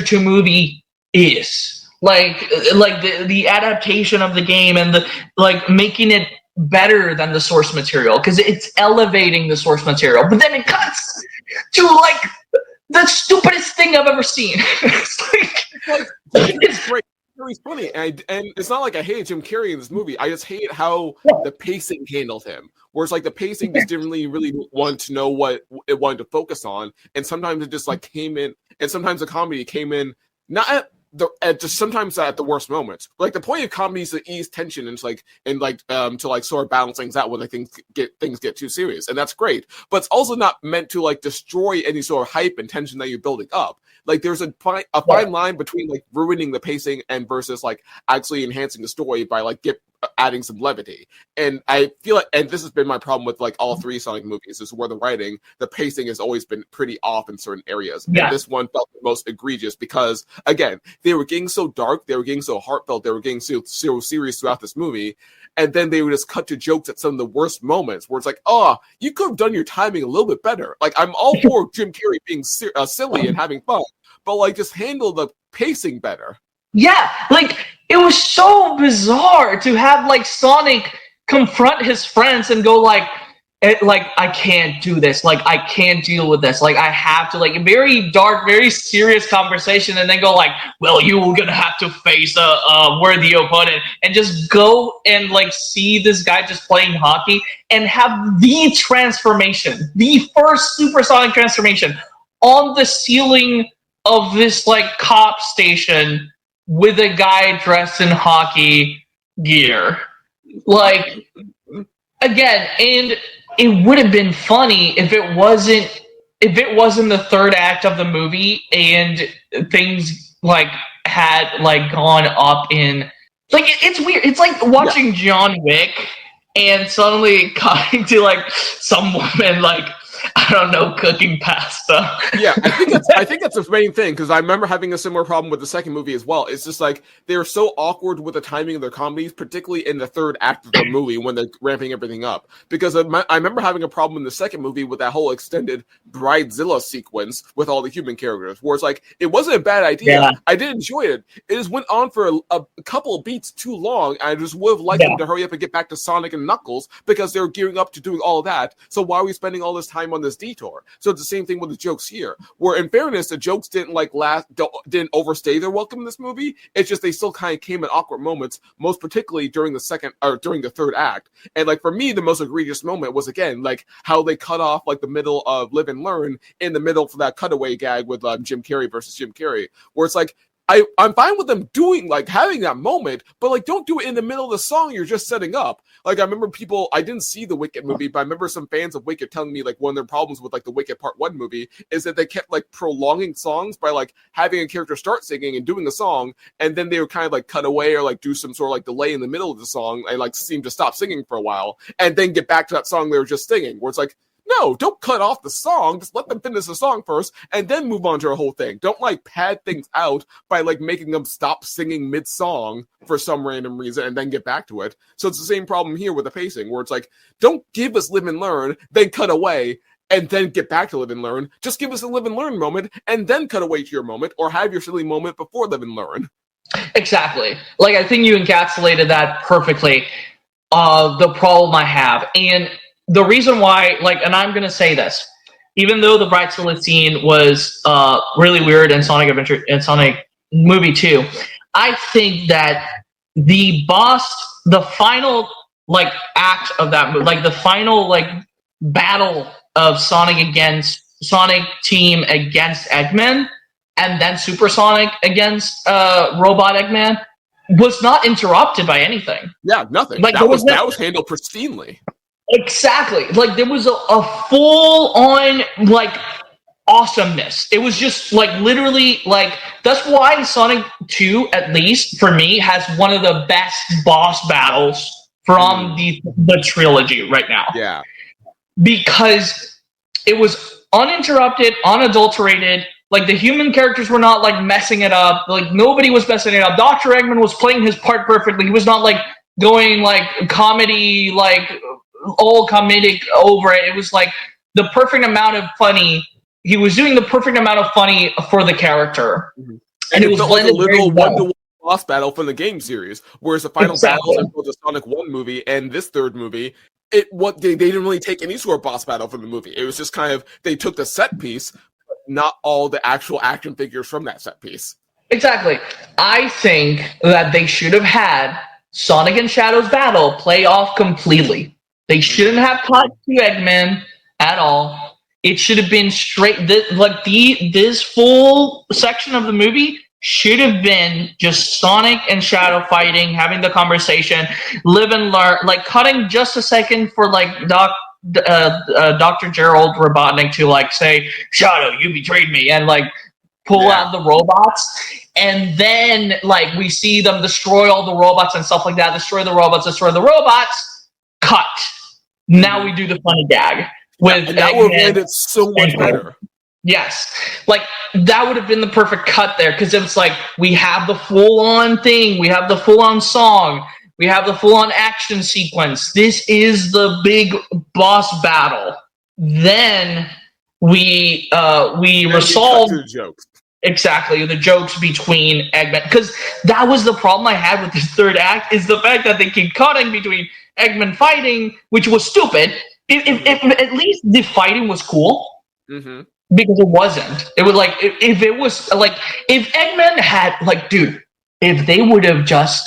2 movie is. Like the adaptation of the game and the, like, making it better than the source material. Because it's elevating the source material. But then it cuts to, like, the stupidest thing I've ever seen. It's great. It's funny, and it's not like I hated Jim Carrey in this movie. I just hate how the pacing handled him. Whereas, like, the pacing just didn't really want to know what it wanted to focus on, and sometimes it just like came in, and sometimes the comedy came in not just sometimes at the worst moments. Like, the point of comedy is to ease tension and to like sort of balance things out when things get too serious, and that's great. But it's also not meant to like destroy any sort of hype and tension that you're building up. Like, there's a fine line between like ruining the pacing and versus like actually enhancing the story by like adding some levity. And I feel like, and this has been my problem with like all three Sonic movies, is where the pacing has always been pretty off in certain areas. Yeah. And this one felt the most egregious because, again, they were getting so dark, they were getting so heartfelt, they were getting so serious throughout this movie. And then they would just cut to jokes at some of the worst moments where it's like, oh, you could have done your timing a little bit better. Like, I'm all for Jim Carrey being silly and having fun, but like, just handle the pacing better. Yeah, like, it was so bizarre to have like Sonic confront his friends and go like, like, I can't do this. Like, I can't deal with this. Like, I have to, like, a very dark, very serious conversation, and then go like, well, you're gonna have to face a worthy opponent, and just go and, like, see this guy just playing hockey and have the transformation, the first supersonic transformation on the ceiling of this, like, cop station with a guy dressed in hockey gear. Like, again, and it would have been funny if it wasn't the third act of the movie and things like had like gone up in, like, it's weird. It's like watching John Wick and suddenly cutting to like some woman, like, I don't know, cooking pasta. Yeah, I think that's the main thing, because I remember having a similar problem with the second movie as well. It's just like they're so awkward with the timing of their comedies, particularly in the third act of the movie when they're ramping everything up. Because I remember having a problem in the second movie with that whole extended Bridezilla sequence with all the human characters, where it's like, it wasn't a bad idea. Yeah. I did enjoy it. It just went on for a couple of beats too long. I just would have liked them to hurry up and get back to Sonic and Knuckles, because they're gearing up to doing all of that. So why are we spending all this time on this detour? So it's the same thing with the jokes here, where in fairness, the jokes didn't didn't overstay their welcome in this movie. It's just they still kind of came at awkward moments, most particularly during the third act. And like for me, the most egregious moment was again like how they cut off like the middle of Live and Learn in the middle for that cutaway gag with Jim Carrey versus Jim Carrey, where it's like, I'm fine with them doing, like, having that moment, but, like, don't do it in the middle of the song you're just setting up. Like, I remember I didn't see the Wicked movie, but I remember some fans of Wicked telling me, like, one of their problems with, like, the Wicked Part 1 movie is that they kept, like, prolonging songs by, like, having a character start singing and doing a song, and then they would kind of, like, cut away or, like, do some sort of, like, delay in the middle of the song and, like, seem to stop singing for a while, and then get back to that song they were just singing, where it's like, no, don't cut off the song. Just let them finish the song first and then move on to a whole thing. Don't, like, pad things out by, like, making them stop singing mid-song for some random reason and then get back to it. So it's the same problem here with the pacing, where it's like, don't give us Live and Learn, then cut away, and then get back to Live and Learn. Just give us a Live and Learn moment and then cut away to your moment, or have your silly moment before Live and Learn. Exactly. Like, I think you encapsulated that perfectly. The problem I have. And the reason why, like, and I'm going to say this, even though the Bridezilla scene was really weird in Sonic Adventure, in Sonic Movie 2, I think that the final, like, act of that movie, like, the final, like, battle of Sonic team against Eggman, and then Supersonic against Robot Eggman, was not interrupted by anything. Yeah, nothing. Like, that was handled pristinely. Exactly. Like, there was a full-on, like, awesomeness. It was just, like, literally, like, that's why Sonic 2, at least, for me, has one of the best boss battles from the trilogy right now. Yeah. Because it was uninterrupted, unadulterated. Like, the human characters were not, like, messing it up. Like, nobody was messing it up. Dr. Eggman was playing his part perfectly. He was not, like, going, like, comedy, like, all comedic over it. It was like the perfect amount of funny. He was doing the perfect amount of funny for the character. Mm-hmm. And it was like a literal one-to-one boss battle from the game series, whereas the final battle in both the Sonic 1 movie and this third movie, they didn't really take any sort of boss battle from the movie. It was just kind of, they took the set piece, but not all the actual action figures from that set piece. Exactly. I think that they should have had Sonic and Shadow's battle play off completely. They shouldn't have cut to Eggman at all. It should have been straight. This full section of the movie should have been just Sonic and Shadow fighting, having the conversation, Live and Learn, like cutting just a second for like Dr. Gerald Robotnik to like say, "Shadow, you betrayed me," and like pull out the robots. And then like we see them destroy all the robots and stuff like that. Destroy the robots. Cut. Now we do the funny gag with and that would have made it so much better. Yes, like that would have been the perfect cut there, because it's like we have the full-on thing, we have the full-on song, we have the full-on action sequence. This is the big boss battle. Then we resolve the jokes. Exactly, the jokes between Eggman, because that was the problem I had with this third act, is the fact that they keep cutting between Eggman fighting, which was stupid, if at least the fighting was cool. Mm-hmm. Because it wasn't. It was like if it was like if Eggman had like, dude, if they would have just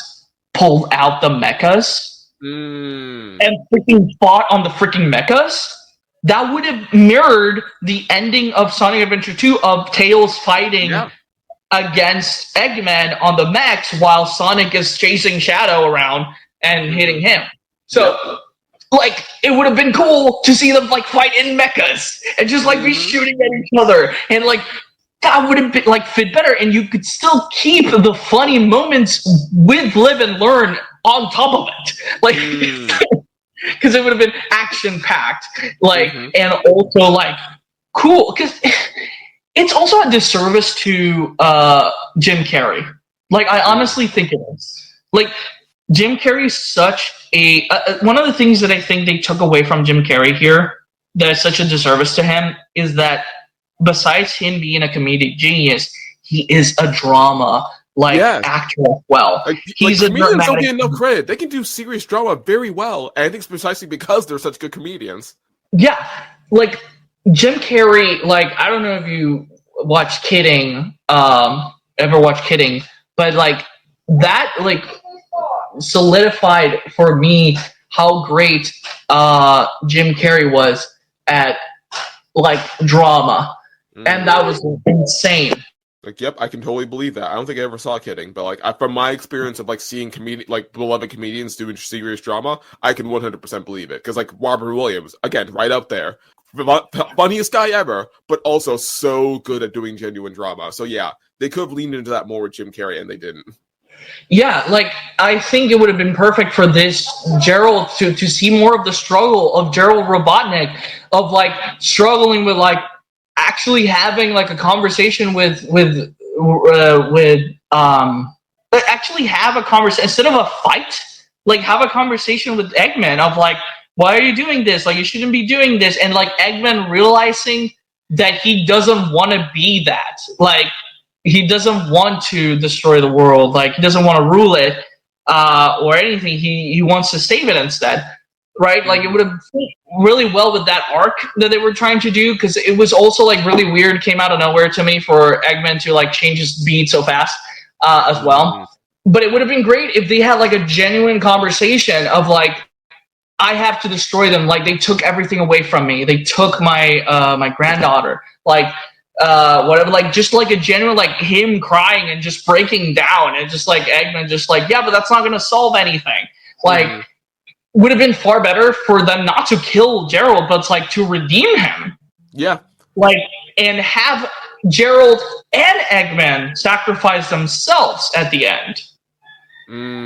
pulled out the mechas and freaking fought on the freaking mechas, that would have mirrored the ending of Sonic Adventure 2 of Tails fighting against Eggman on the mechs while Sonic is chasing Shadow around and hitting him. So like, it would have been cool to see them, like, fight in mechas and just, like, be shooting at each other. And, like, that would have been, like, fit better. And you could still keep the funny moments with Live and Learn on top of it. Like, because it would have been action-packed. Like, and also, like, cool. Because it's also a disservice to Jim Carrey. Like, I honestly think it is. Like, Jim Carrey's such a one of the things that I think they took away from Jim Carrey here that is such a disservice to him is that besides him being a comedic genius, he is a drama actor as well. He's comedians don't get enough credit. They can do serious drama very well, and I think it's precisely because they're such good comedians. Yeah, like Jim Carrey. Like, I don't know if you watch Kidding, ever watch Kidding, but like that, like, solidified for me how great Jim Carrey was at like drama, and that was insane. Like, yep, I can totally believe that. I don't think I ever saw Kidding, but like from my experience of like seeing beloved comedians doing serious drama, I can 100% believe it. Because like Robert Williams, again, right up there, funniest guy ever, but also so good at doing genuine drama. So yeah, they could have leaned into that more with Jim Carrey, and they didn't. Yeah, like, I think it would have been perfect for this Gerald to see more of the struggle of Gerald Robotnik, of, like, struggling with, like, actually having, like, a conversation actually have a conversation, instead of a fight, like, have a conversation with Eggman of, like, why are you doing this? Like, you shouldn't be doing this. And, like, Eggman realizing that he doesn't want to be that. Like, he doesn't want to destroy the world. Like, he doesn't want to rule it or anything. He wants to save it instead, right? Like, it would have fit really well with that arc that they were trying to do, because it was also, like, really weird, came out of nowhere to me for Eggman to, like, change his beat so fast as well. But it would have been great if they had, like, a genuine conversation of, like, I have to destroy them. Like, they took everything away from me. They took my my granddaughter. Like, whatever, like, just like a genuine, like, him crying and just breaking down, and just like Eggman just like, yeah, but that's not gonna solve anything. Like, would have been far better for them not to kill Gerald, but it's like to redeem him. Yeah. Like, and have Gerald and Eggman sacrifice themselves at the end.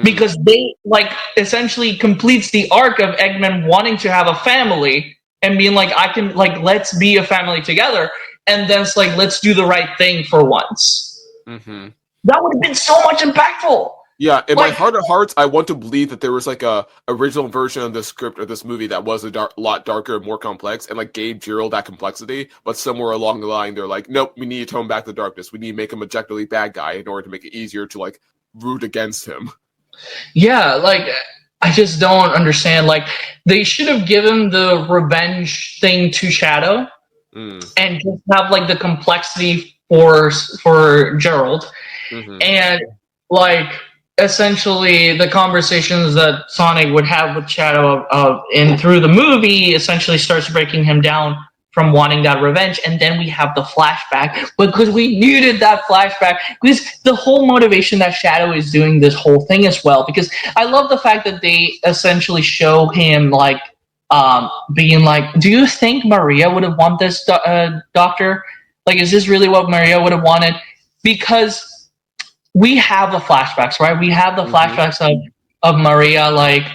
Because they, like, essentially completes the arc of Eggman wanting to have a family and being like, I can, like, let's be a family together. And then it's like, let's do the right thing for once. That would have been so much impactful. Yeah, in my heart of hearts, I want to believe that there was like a original version of the script of this movie that was a lot darker and more complex, and like gave Gerald that complexity. But somewhere along the line, they're like, nope, we need to tone back the darkness. We need to make him objectively bad guy in order to make it easier to like root against him. Yeah, like, I just don't understand. Like, they should have given the revenge thing to Shadow. And just have like the complexity for Gerald, and like essentially the conversations that Sonic would have with Shadow and through the movie essentially starts breaking him down from wanting that revenge, and then we have the flashback because we needed that flashback because the whole motivation that Shadow is doing this whole thing as well. Because I love the fact that they essentially show him like. Being like, do you think Maria would have wanted this, doctor? Like, is this really what Maria would have wanted? Because we have the flashbacks, right? We have the flashbacks of Maria, like,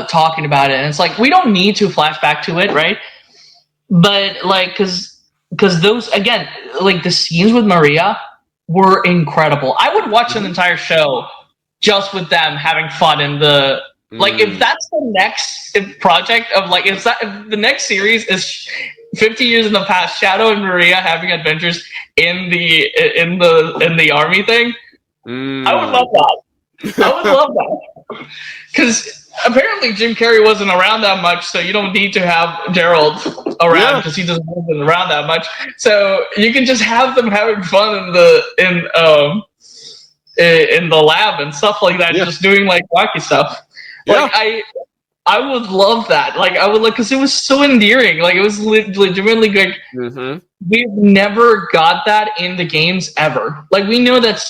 talking about it. And it's like, we don't need to flashback to it, right? But, like, because those, again, like, the scenes with Maria were incredible. I would watch an entire show just with them having fun in the... Like, if that's the next project of, like, if the next series is 50 years in the past, Shadow and Maria having adventures in the army thing, I would love that. I would love that. Because apparently Jim Carrey wasn't around that much, so you don't need to have Gerald around because he doesn't wasn't around that much. So you can just have them having fun in the lab and stuff like that, just doing like wacky stuff. Like I would love that. Like I would because it was so endearing. Like it was legitimately good. We've never got that in the games ever. Like we know that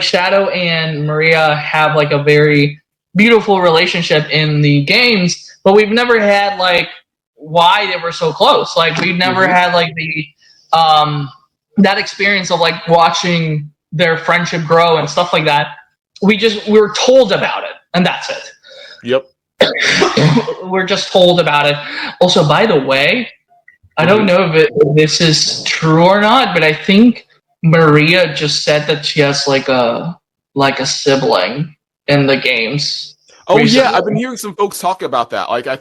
Shadow and Maria have like a very beautiful relationship in the games, but we've never had like why they were so close. Like we've never had like the that experience of like watching their friendship grow and stuff like that. We were told about it, and that's it. Yep. We're just told about it. Also, by the way, I don't know if this is true or not, but I think Maria just said that she has like a sibling in the games. Oh recently. Yeah, I've been hearing some folks talk about that. Like I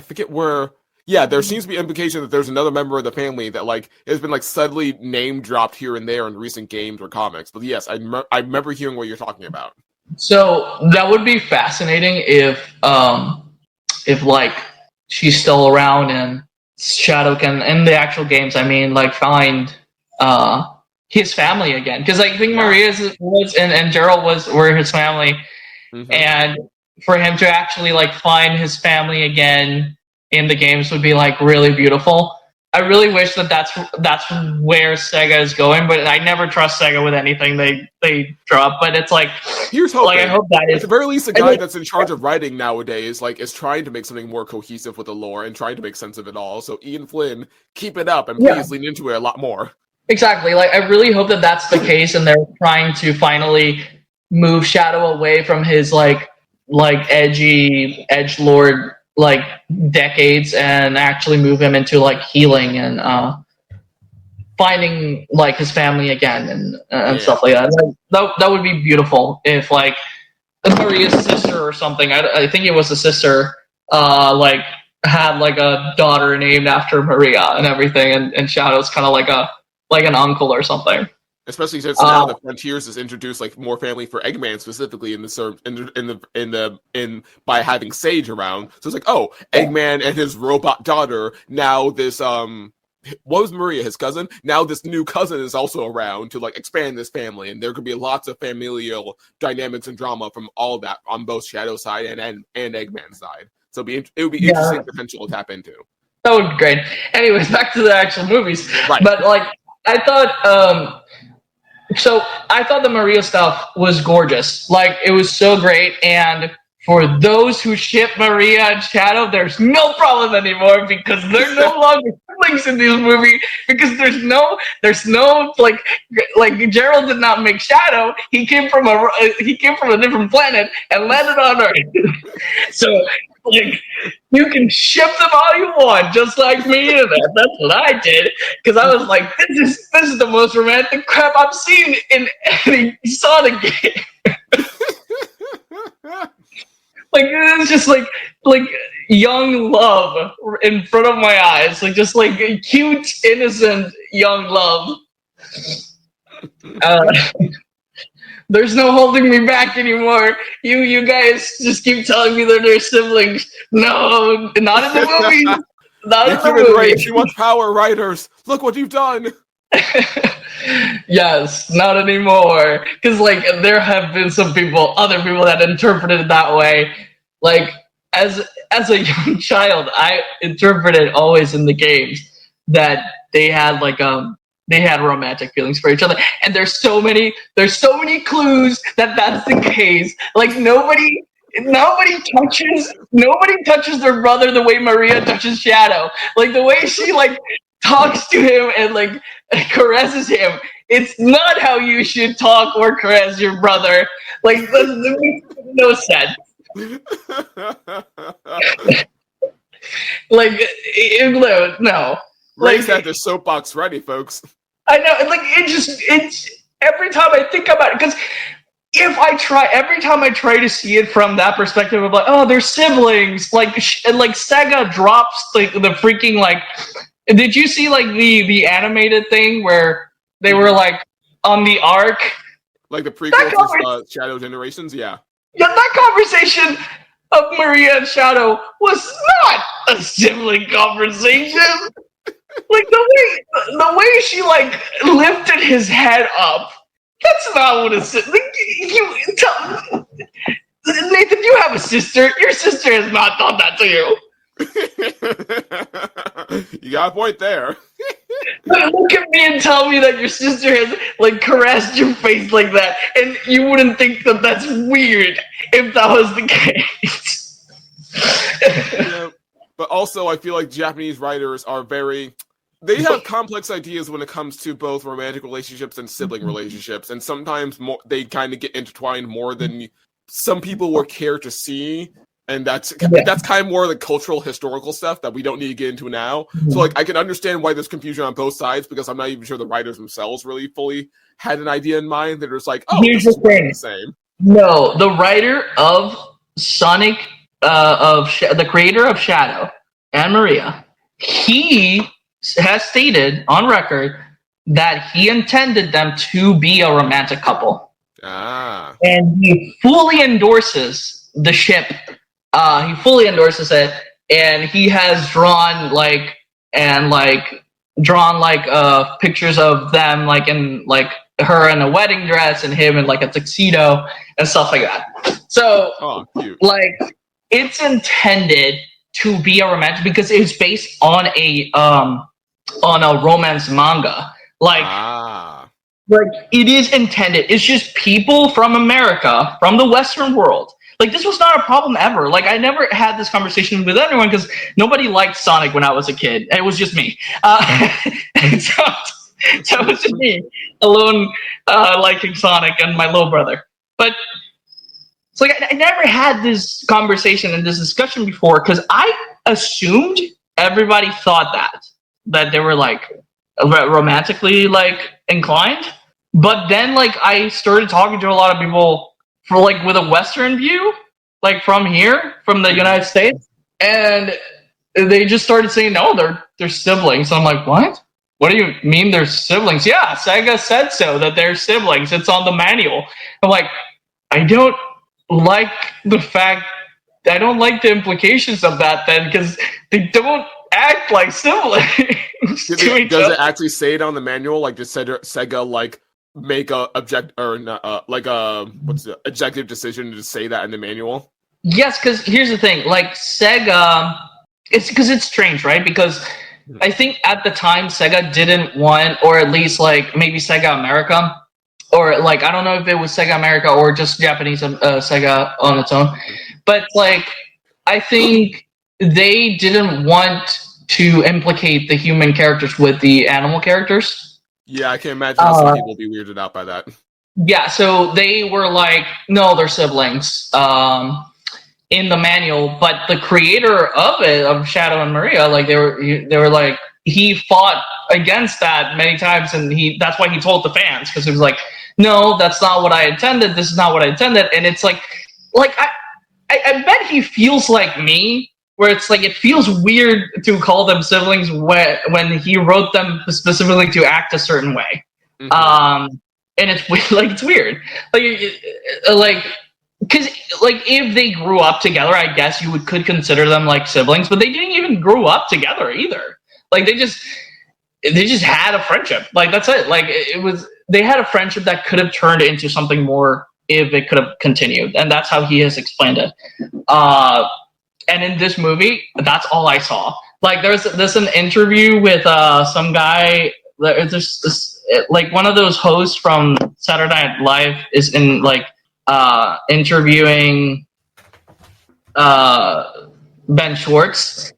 forget where. Yeah, there seems to be implication that there's another member of the family that like has been like subtly name dropped here and there in recent games or comics. But yes, I remember hearing what you're talking about. So that would be fascinating if like she's still around and Shadow can in the actual games. I mean, like find his family again because I think Maria's was and Gerald were his family, and for him to actually like find his family again in the games would be like really beautiful. I really wish that's where Sega is going, but I never trust Sega with anything they drop. But it's like here's hoping. Like I hope that is at the very least the guy that's in charge of writing nowadays like is trying to make something more cohesive with the lore and trying to make sense of it all. So Ian Flynn, keep it up and please lean into it a lot more. Exactly. Like I really hope that that's the case, and they're trying to finally move Shadow away from his like edgy edgelord like decades and actually move him into like healing and finding like his family again and stuff like that. That would be beautiful if like Maria's sister or something. I think it was a sister like had like a daughter named after Maria and everything, and Shadow's kind of like an uncle or something. Especially since now the Frontiers has introduced like more family for Eggman specifically in by having Sage around. So it's like, oh, Eggman and his robot daughter. Now this what was Maria, his cousin? Now this new cousin is also around to like expand this family, and there could be lots of familial dynamics and drama from all that on both Shadow's side and Eggman's side. So it would be interesting potential to tap into. That would be great. Anyways, back to the actual movies. Right. But like I thought I thought the Maria stuff was gorgeous. Like, it was so great. And for those who ship Maria and Shadow, there's no problem anymore because they're no longer siblings in this movie. Because there's no like Gerald did not make Shadow. He came from a different planet and landed on Earth. So like you can ship them all you want, just like me. And that's what I did because I was like, this is the most romantic crap I've seen in any Sonic game. Like it's just like young love in front of my eyes, like just like cute, innocent young love. There's no holding me back anymore. You guys just keep telling me that they're siblings. No, not in the movie. Not in the movie. Right. Too much power, writers. Look what you've done. Yes, not anymore. Because like there have been other people that interpreted it that way. Like as a young child, I interpreted always in the games that they had they had romantic feelings for each other, and there's so many clues that that's the case. Like nobody touches their brother the way Maria touches Shadow. Like the way she like talks to him and like caresses him. It's not how you should talk or caress your brother. Like that makes no sense. Like no. Ray's had their soapbox ready, folks. I know, like it's every time I think about it, because every time I try to see it from that perspective of like, oh, they're siblings, like Sega drops the freaking like. Did you see like the animated thing where they were like on the ark, like the prequel to Shadow Generations? Yeah. Yeah, that conversation. of Maria and Shadow was not a sibling conversation. Like the way she like lifted his head up. That's not what a sibling. Nathan, you have a sister. Your sister has not done that to you. You got a point there. Look at me and tell me that your sister has like caressed your face like that, and you wouldn't think that that's weird if that was the case. Yeah, but also, I feel like Japanese writers are they have complex ideas when it comes to both romantic relationships and sibling relationships, and sometimes they kind of get intertwined more than some people would care to see. And that's kind of more the cultural, historical stuff that we don't need to get into now. So, like, I can understand why there's confusion on both sides, because I'm not even sure the writers themselves really fully had an idea in mind. They're just like, oh, here's this the thing. The same. No, the writer of Sonic, the creator of Shadow and Maria, he has stated on record that he intended them to be a romantic couple. Ah. And he fully endorses the ship. He fully endorses it, and he has drawn pictures of them like in like her in a wedding dress and him in like a tuxedo and stuff like that. So like it's intended to be a romantic because it's based on a romance manga. Like it is intended. It's just people from America, from the Western world. Like, this was not a problem ever. Like, I never had this conversation with anyone because nobody liked Sonic when I was a kid. It was just me. So it was just me alone liking Sonic and my little brother. But it's like I never had this conversation and this discussion before because I assumed everybody thought that they were like romantically like inclined. But then like I started talking to a lot of people for like with a Western view, like from here, from the United States, and they just started saying no, they're siblings. So I'm like, what? What do you mean they're siblings? Yeah, Sega said so that they're siblings. It's on the manual. I'm like, I don't like the implications of that then because they don't act like siblings. Does it actually say it on the manual? Like, does Sega like make a objective decision to say that in the manual? Yes, because here's the thing, like Sega, it's strange, right? Because I think at the time Sega didn't want, or at least like maybe Sega America, or like I don't know if it was Sega America or just Japanese Sega on its own, but like I think they didn't want to implicate the human characters with the animal characters. Yeah, I can imagine how some people will be weirded out by that. Yeah, so they were like, no, they're siblings in the manual. But the creator of it, of Shadow and Maria, like they were like, he fought against that many times, and that's why he told the fans because he was like, no, that's not what I intended. This is not what I intended, and it's like I bet he feels like me. Where it's like it feels weird to call them siblings when he wrote them specifically to act a certain way, and it's weird, like because like if they grew up together, I guess you could consider them like siblings, but they didn't even grow up together either. Like they just had a friendship. Like that's it. Like they had a friendship that could have turned into something more if it could have continued, and that's how he has explained it. And in this movie, that's all I saw. Like, there's an interview with some guy. There's this, like one of those hosts from Saturday Night Live is in like interviewing Ben Schwartz,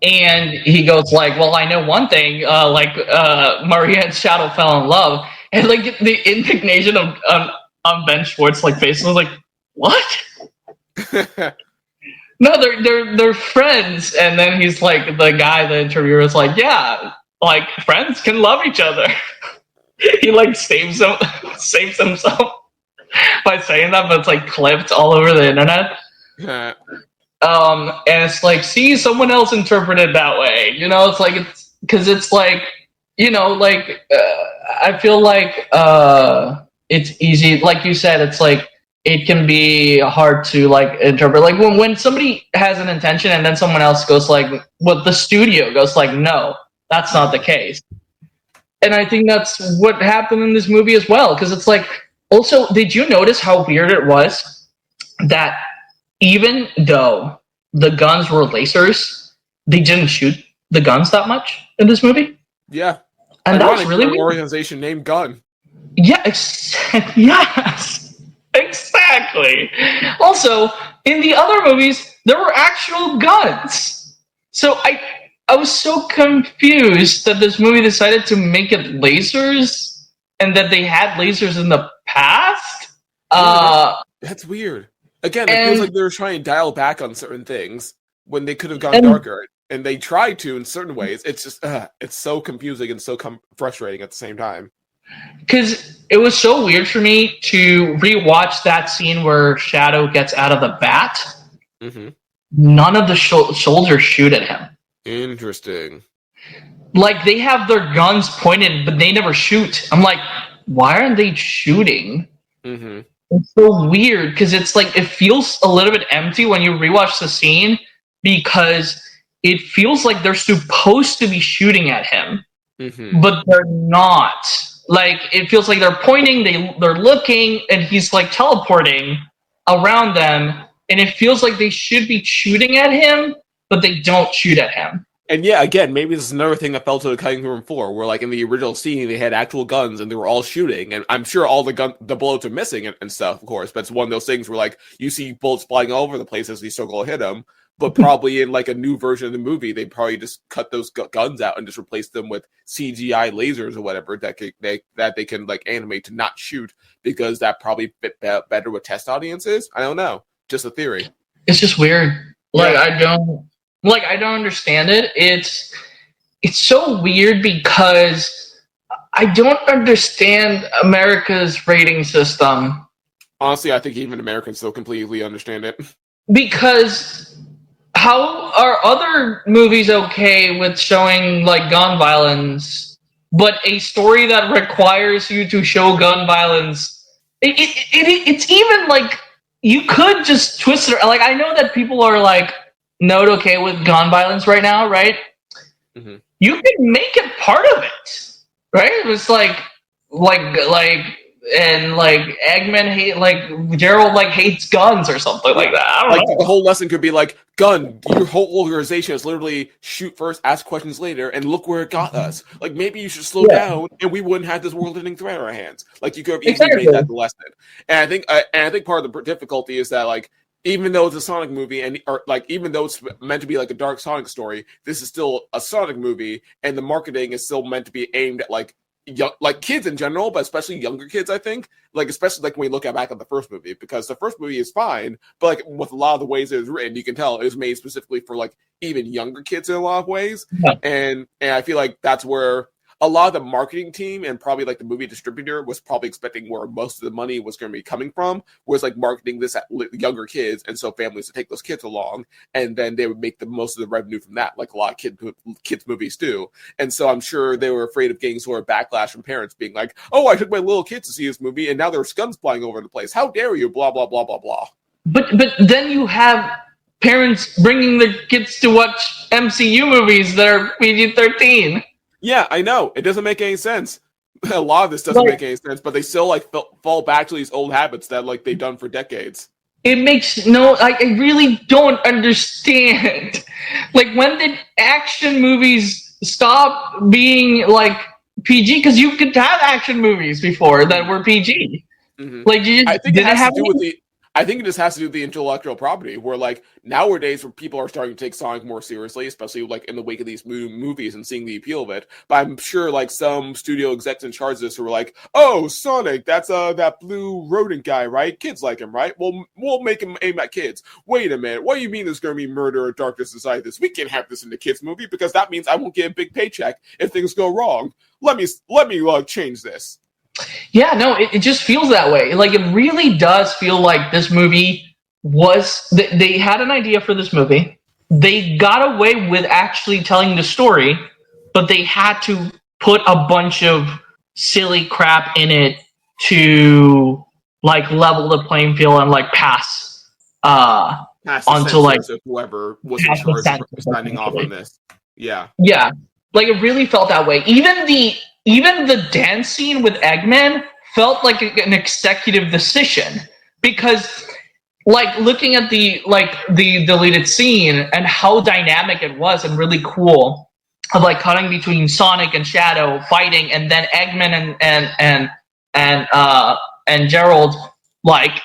and he goes like, "Well, I know one thing. Maria and Shadow fell in love," and like the indignation on Ben Schwartz like face was like, "What?" No, they're friends, and then he's like, the interviewer is like, yeah, like friends can love each other. He like saves himself by saying that, but it's like clipped all over the internet. And it's like, see, someone else interpreted it that way, you know? It's like it's because it's like, you know, like I feel like it's easy, like you said, it's like it can be hard to like interpret. Like when somebody has an intention and then someone else goes like, well, the studio goes like, no, that's not the case. And I think that's what happened in this movie as well. Because it's like, also, did you notice how weird it was that even though the guns were lasers, they didn't shoot the guns that much in this movie? Yeah. And that was really an weird. organization named Gun. Yeah, yes, exactly. Also, in the other movies, there were actual guns. So I was so confused that this movie decided to make it lasers and that they had lasers in the past. That's weird. Again, it feels like they were trying to dial back on certain things when they could have gone darker. And they tried to in certain ways. It's just, it's so confusing and so frustrating at the same time. Because it was so weird for me to rewatch that scene where Shadow gets out of the bat. Mm-hmm. None of the soldiers shoot at him. Interesting. Like, they have their guns pointed, but they never shoot. I'm like, why aren't they shooting? Mm-hmm. It's so weird, because it's like, it feels a little bit empty when you rewatch the scene, because it feels like they're supposed to be shooting at him, but they're not. Like, it feels like they're pointing, they're looking, and he's like teleporting around them, and it feels like they should be shooting at him, but they don't shoot at him. And yeah, again, maybe this is another thing that fell to the cutting room floor, where like in the original scene, they had actual guns and they were all shooting, and I'm sure all the bullets are missing and stuff, of course. But it's one of those things where like you see bullets flying all over the place as they struggle to hit them. But probably in like a new version of the movie, they probably just cut those guns out and just replace them with CGI lasers or whatever that they can like animate to not shoot, because that probably fit better with test audiences. I don't know, just a theory. It's just weird. Like, yeah. I don't understand it. It's so weird because I don't understand America's rating system. Honestly, I think even Americans still completely understand it. Because how are other movies okay with showing like gun violence, but a story that requires you to show gun violence, it's even like you could just twist it. Like, I know that people are like not okay with gun violence right now, right? Mm-hmm. You can make it part of it, right? It's like and like Eggman hate, like Gerald like hates guns or something like that. I don't know. The whole lesson could be like, gun, your whole organization is literally shoot first, ask questions later, and look where it got us. Like, maybe you should slow down and we wouldn't have this world-ending threat on our hands. Like, you could have easily made that the lesson. And I think part of the difficulty is that like, even though it's a Sonic movie, even though it's meant to be like a dark Sonic story, this is still a Sonic movie, and the marketing is still meant to be aimed at like kids in general, but especially younger kids. I think, like, especially like when we look back at the first movie, because the first movie is fine, but like with a lot of the ways it was written, you can tell it was made specifically for like even younger kids in a lot of ways. Yeah. And I feel like that's where a lot of the marketing team and probably like the movie distributor was probably expecting where most of the money was going to be coming from, was like marketing this at younger kids, and so families would take those kids along, and then they would make the most of the revenue from that, like a lot of kids movies do. And so I'm sure they were afraid of getting sort of backlash from parents being like, "Oh, I took my little kids to see this movie, and now there's guns flying over the place. How dare you? Blah blah blah blah blah." But then you have parents bringing their kids to watch MCU movies that are PG-13. Yeah, I know. It doesn't make any sense. A lot of this doesn't make any sense, but they still like fall back to these old habits that like they've done for decades. It makes no, like, I really don't understand. Like, when did action movies stop being like PG? Because you could have action movies before that were PG. Mm-hmm. Like, you just didn't have I think it just has to do with the intellectual property, where like nowadays where people are starting to take Sonic more seriously, especially like in the wake of these movies and seeing the appeal of it. But I'm sure like some studio execs in charge of this who were like, "Oh, Sonic, that's that blue rodent guy, right? Kids like him, right? We'll make him aim at kids. Wait a minute, what do you mean there's going to be murder or darkness inside this? We can't have this in the kids movie because that means I won't get a big paycheck if things go wrong. Let me change this." Yeah, no, it just feels that way. Like, it really does feel like this movie was... They had an idea for this movie. They got away with actually telling the story, but they had to put a bunch of silly crap in it to like level the playing field and like pass onto like whoever was in charge of signing off on this. Yeah. Like it really felt that way. Even the dance scene with Eggman felt like an executive decision, because like looking at the deleted scene and how dynamic it was and really cool, of like cutting between Sonic and Shadow fighting, and then Eggman and Gerald like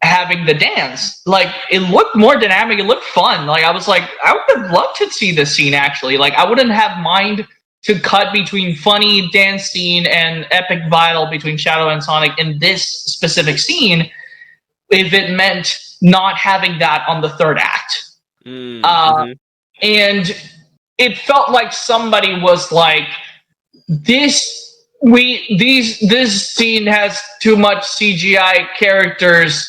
having the dance. Like it looked more dynamic, it looked fun. Like I was like, I would have loved to see this scene actually. Like I wouldn't have mind to cut between funny dance scene and epic battle between Shadow and Sonic in this specific scene if it meant not having that on the third act. And it felt like somebody was like, this scene has too much CGI characters.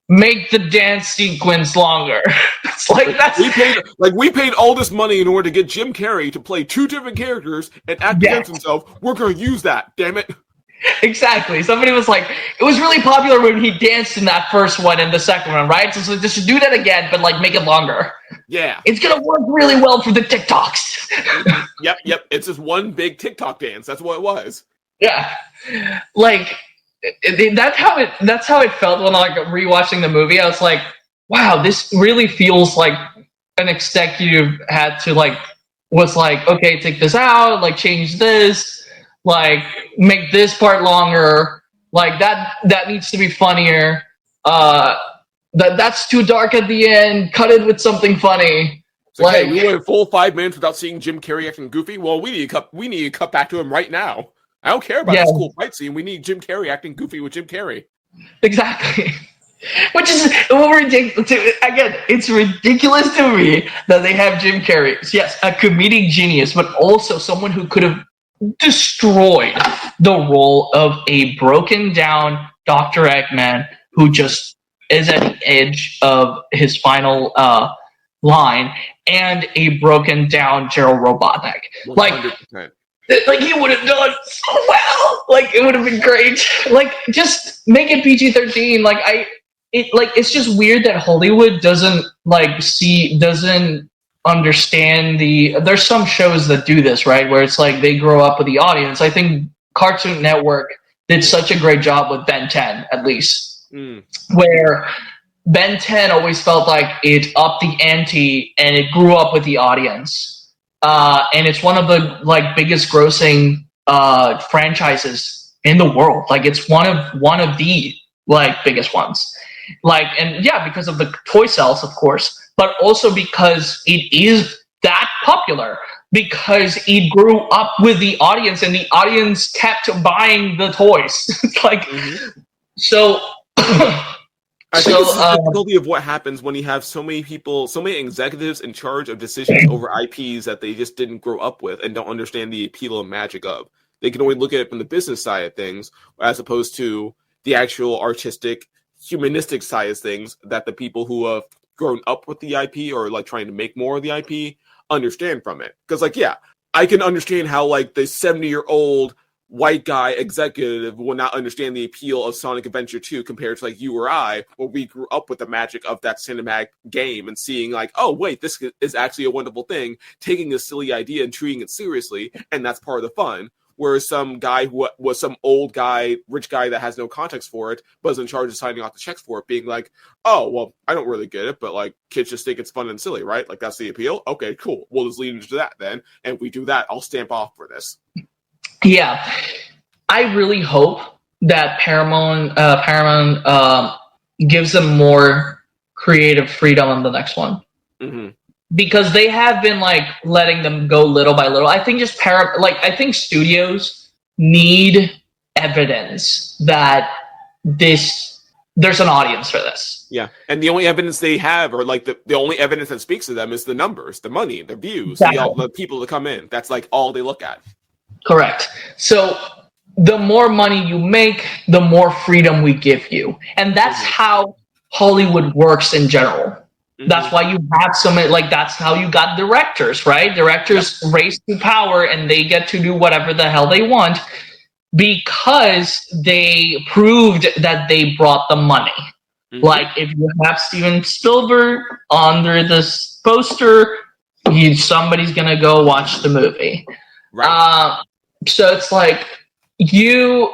Make the dance sequence longer. It's like that's we paid all this money in order to get Jim Carrey to play two different characters and act against himself. We're going to use that. Damn it. Exactly. Somebody was like, it was really popular when he danced in that first one and the second one, right? So they should do that again, but like make it longer. Yeah. It's going to work really well for the TikToks. Yep. It's just one big TikTok dance. That's what it was. Yeah. Like that's how it felt when like rewatching the movie. I was like, wow, this really feels like an executive had to like was like, okay, take this out, like change this, like make this part longer, like that needs to be funnier. That's too dark at the end. Cut it with something funny. So, like, hey, we went a full 5 minutes without seeing Jim Carrey acting goofy. Well, we need to cut back to him right now. I don't care about this cool fight scene. We need Jim Carrey acting goofy with Jim Carrey. Exactly. Which is ridiculous. Again, it's ridiculous to me that they have Jim Carrey. Yes, a comedic genius, but also someone who could have destroyed the role of a broken down Dr. Eggman who just is at the edge of his final line, and a broken down Gerald Robotnik. 100%. Like he would have done so well. Like it would have been great. Like just make it PG-13. It's just weird that Hollywood doesn't understand there's some shows that do this, right? Where it's like they grow up with the audience. I think Cartoon Network did such a great job with Ben 10, at least. Where Ben 10 always felt like it upped the ante and it grew up with the audience. And it's one of the biggest grossing franchises in the world. Like it's one of the biggest ones. Because of the toy sales, of course, but also because it is that popular, because it grew up with the audience and the audience kept buying the toys. So I think it's the difficulty of what happens when you have so many people, so many executives in charge of decisions over IPs that they just didn't grow up with and don't understand the appeal and magic of. They can only look at it from the business side of things, as opposed to the actual artistic, humanistic side of things that the people who have grown up with the IP or trying to make more of the IP understand from it. Because I can understand how the 70-year-old white guy executive will not understand the appeal of Sonic Adventure 2 compared to you or I, where we grew up with the magic of that cinematic game and seeing oh wait, this is actually a wonderful thing, taking a silly idea and treating it seriously, and that's part of the fun. Whereas some guy who was some old guy, rich guy that has no context for it, but is in charge of signing off the checks for it, being oh, well, I don't really get it, but kids just think it's fun and silly, right? That's the appeal? Okay, cool. We'll just lead into that then. And if we do that, I'll stamp off for this. Yeah, I really hope that Paramount gives them more creative freedom on the next one, because they have been letting them go little by little. I think I think studios need evidence that there's an audience for this. Yeah, and the only evidence they have, or the only evidence that speaks to them, is the numbers, the money, the views, the people that come in. That's all they look at. Correct. So the more money you make, the more freedom we give you. And that's how Hollywood works in general. That's why you have so many, that's how you got directors, right? Directors race to power and they get to do whatever the hell they want. because they proved that they brought the money. Mm-hmm. Like, if you have Steven Spielberg under this poster, somebody's gonna go watch the movie. Right. So it's like you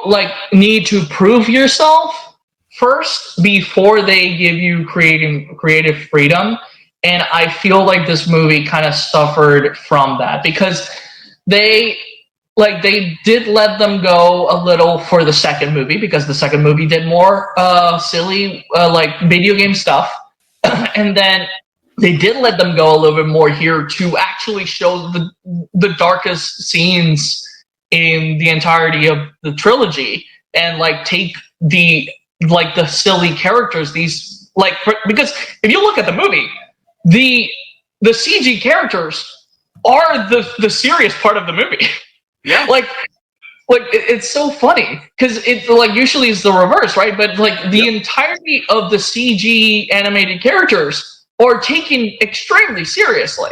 need to prove yourself first before they give you creative freedom. And I feel like this movie kind of suffered from that because they did let them go a little for the second movie because the second movie did more silly video game stuff. And then they did let them go a little bit more here to actually show the darkest scenes in the entirety of the trilogy and take the silly characters, because if you look at the movie, the CG characters are the serious part of the movie. Yeah. It's so funny because it usually is the reverse, right? But the entirety of the CG animated characters are taken extremely seriously.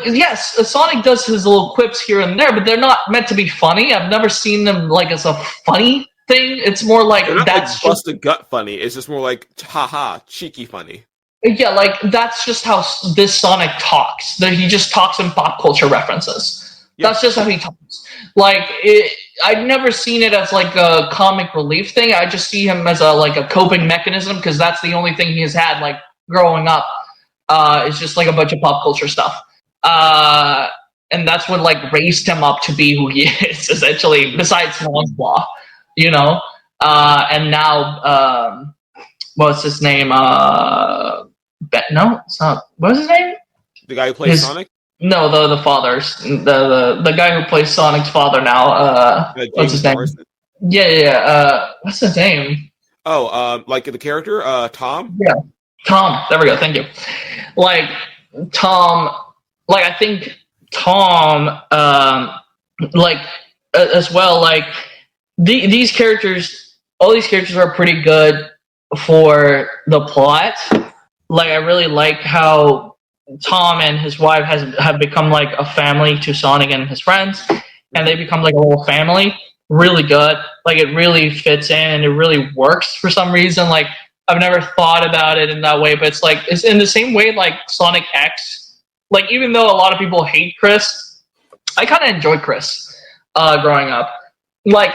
Yes, Sonic does his little quips here and there, but they're not meant to be funny. I've never seen them as a funny thing. It's more that's just bust a gut funny. It's just more haha, cheeky funny. Yeah, that's just how this Sonic talks. He just talks in pop culture references. Yep. That's just how he talks. I've never seen it as a comic relief thing. I just see him as a coping mechanism because that's the only thing he has had growing up. It's just a bunch of pop culture stuff. And that's what raised him up to be who he is, essentially, besides Law, and now what's his name? No, it's not. What's his name? The guy who plays Sonic? No, the father's the guy who plays Sonic's father now. What's his name? Morrison. Yeah. What's his name? Oh, the character, Tom. Yeah, Tom. There we go. Thank you. Tom. I think Tom. As well. These characters. All these characters are pretty good for the plot. I really like how Tom and his wife have become a family to Sonic and his friends, and they become a little family. Really good. It really fits in and it really works for some reason. I've never thought about it in that way, but it's in the same way Sonic X. Even though a lot of people hate Chris, I kind of enjoyed Chris growing up. I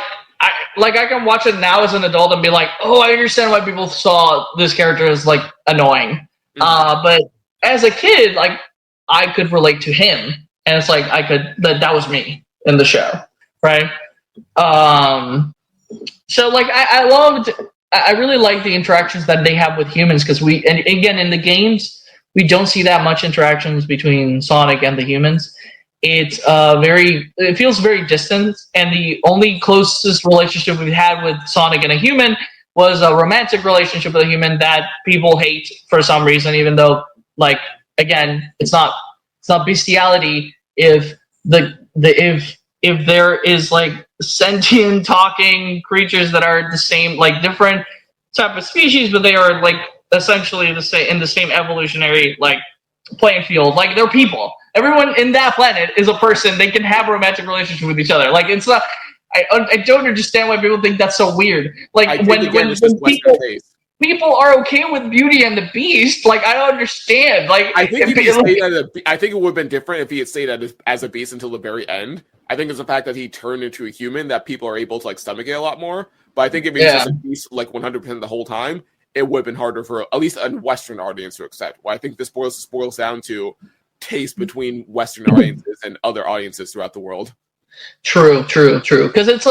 can watch it now as an adult and be oh, I understand why people saw this character as annoying. Mm-hmm. But as a kid, I could relate to him, and it's that was me in the show, right? So I really like the interactions that they have with humans because and again in the games we don't see that much interactions between Sonic and the humans. It feels very distant, and the only closest relationship we've had with Sonic and a human was a romantic relationship with a human that people hate for some reason, even though again, it's not bestiality if if there is sentient talking creatures that are the same different type of species, but they are essentially the same in the same evolutionary playing field. They're people. Everyone in that planet is a person. They can have a romantic relationship with each other. It's not. I don't understand why people think that's so weird. When people are okay with Beauty and the Beast, I don't understand. I think I think it would have been different if he had stayed as a beast until the very end. I think it's the fact that he turned into a human that people are able to stomach it a lot more. But I think if he was just a beast 100% the whole time, it would have been harder for at least a Western audience to accept. Well, I think this boils down to taste between Western audiences and other audiences throughout the world. True. Because it's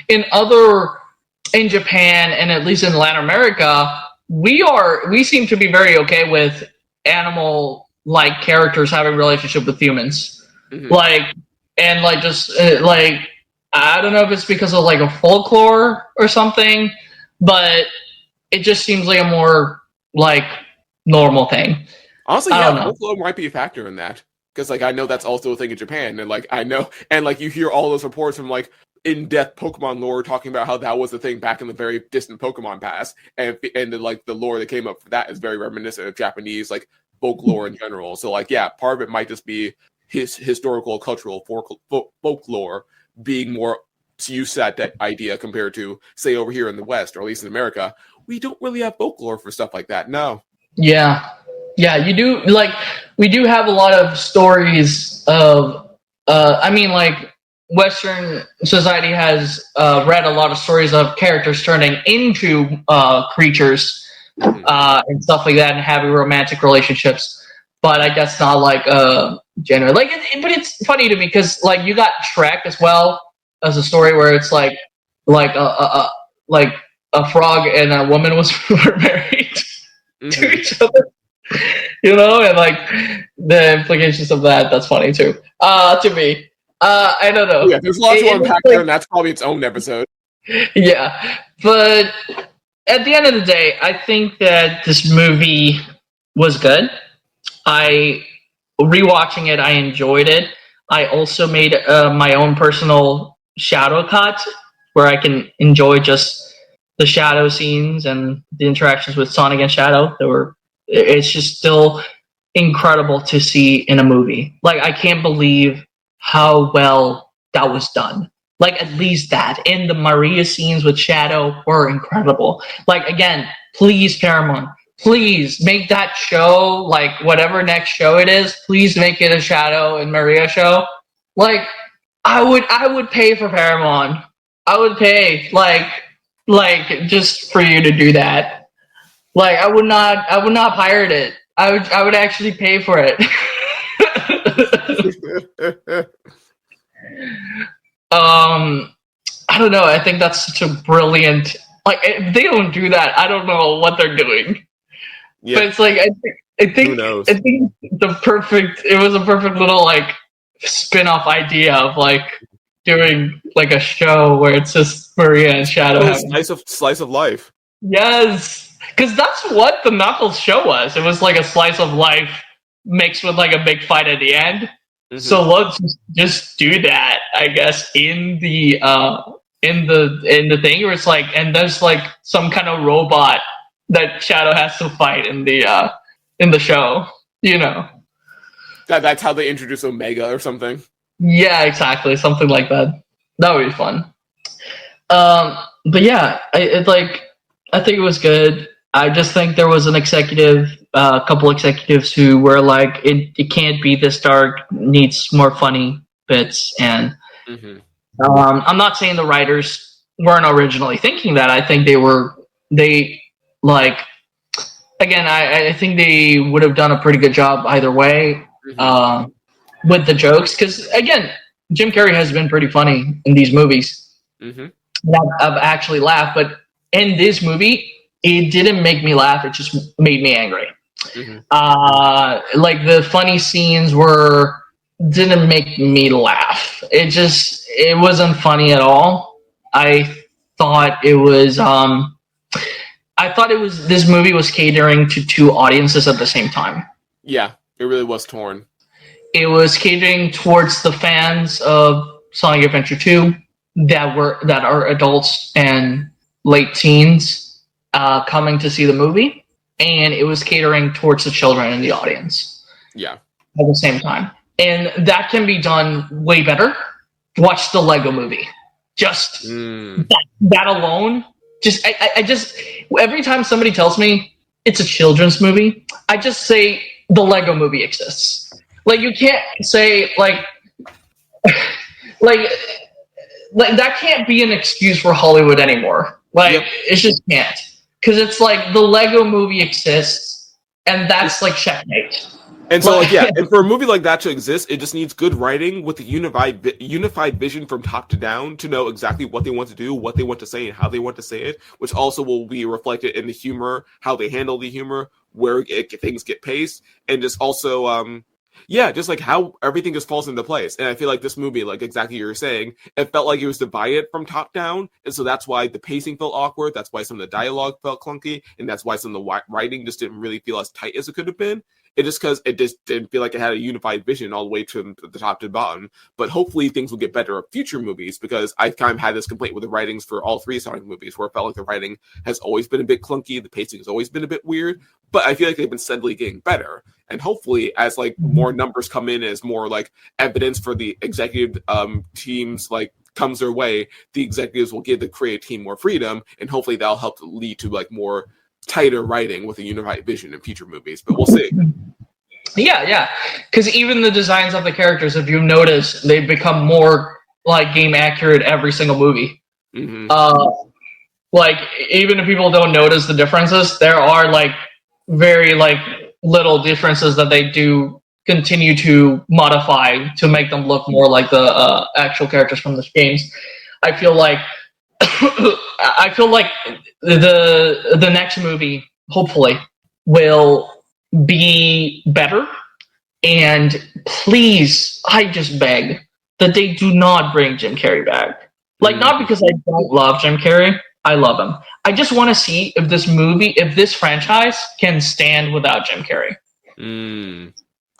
in Japan and at least in Latin America, we seem to be very okay with animal-like characters having a relationship with humans. Mm-hmm. I don't know if it's because of a folklore or something, but it just seems like a more normal thing. Honestly, yeah, folklore might be a factor in that. Because I know that's also a thing in Japan, and I know, and you hear all those reports from in-depth Pokemon lore talking about how that was the thing back in the very distant Pokemon past, and the lore that came up for that is very reminiscent of Japanese folklore in general. So part of it might just be his historical cultural folklore being more use that idea compared to, say, over here in the West, or at least in America, we don't really have folklore for stuff like that. No. Yeah. Yeah, you do, like, we do have a lot of stories of, Western society has read a lot of stories of characters turning into creatures and stuff like that and having romantic relationships. But I guess not like genuine. But it's funny to me because like you got Shrek as well as a story where it's like a frog and a woman were married to each other. And like the implications of that's funny too. To me. I don't know. Yeah, there's lots to unpack there, and that's probably its own episode. Yeah, but at the end of the day, I think that this movie was good. Rewatching it, I enjoyed it. I also made my own personal shadow cut where I can enjoy just the shadow scenes and the interactions with Sonic and Shadow. It's just still incredible to see in a movie. Like, I can't believe how well that was done. Like, at least that. And the Maria scenes with Shadow were incredible. Like, again, please, Paramount, please make that show, like, whatever next show it is, please make it a Shadow and Maria show. Like, I would pay for Paramount. I would pay, like, just for you to do that. Like, I would not pirate it. I would actually pay for it. I don't know. I think that's such a brilliant. Like, if they don't do that, I don't know what they're doing. Yeah. But it's like I think it was a perfect little like spin-off idea of like doing like a show where it's just Maria and Shadow. Slice of life. Yes, because that's what the Knuckles show was. It was like a slice of life mixed with like a big fight at the end. Mm-hmm. So let's just do that, I guess, in the thing where it's like, and there's like some kind of robot that Shadow has to fight in the show, That's how they introduce Omega or something. Yeah, exactly, something like that. That would be fun. But yeah, I think it was good. I just think there was a couple executives who were like, it can't be this dark, needs more funny bits. And I'm not saying the writers weren't originally thinking that. I think I think they would have done a pretty good job either way with the jokes. Because, again, Jim Carrey has been pretty funny in these movies. I've actually laughed, but in this movie, it didn't make me laugh. It just made me angry. Like the funny scenes didn't make me laugh. It wasn't funny at all. I thought this movie was catering to two audiences at the same time. Yeah, it really was torn. It was catering towards the fans of Sonic Adventure 2 that are adults and late teens coming to see the movie, and it was catering towards the children in the audience. Yeah. At the same time. And that can be done way better. Watch the Lego Movie. Just that alone. I just every time somebody tells me it's a children's movie, I just say the Lego Movie exists. Like, you can't say like that can't be an excuse for Hollywood anymore. Like, It just can't. Because it's like the Lego Movie exists, and that's like checkmate. And so, and for a movie like that to exist, it just needs good writing with a unified vision from top to down to know exactly what they want to do, what they want to say, and how they want to say it, which also will be reflected in the humor, how they handle the humor, where things get paced, and just also, just like how everything just falls into place. And I feel like this movie, like exactly what you're saying, it felt like it was divided from top down. And so that's why the pacing felt awkward. That's why some of the dialogue felt clunky. And that's why some of the writing just didn't really feel as tight as it could have been. It just because it just didn't feel like it had a unified vision all the way to the top to the bottom. But hopefully things will get better in future movies, because I kind of had this complaint with the writings for all three Sonic movies, where it felt like the writing has always been a bit clunky, the pacing has always been a bit weird, but I feel like they've been steadily getting better. And hopefully, as like more numbers come in, as more like evidence for the executive team's like comes their way, the executives will give the creative team more freedom, and hopefully that'll help to lead to like more tighter writing with a unified vision in future movies. But we'll see. Yeah. Because even the designs of the characters, if you notice, they've become more like game accurate every single movie. Mm-hmm. Like even if people don't notice the differences, there are like very like little differences that they do continue to modify to make them look more like the actual characters from the games. I feel like the next movie hopefully will be better, and please, I just beg that they do not bring Jim Carrey back. Like, not because I don't love Jim Carrey, I love him. I just want to see if this franchise can stand without Jim Carrey.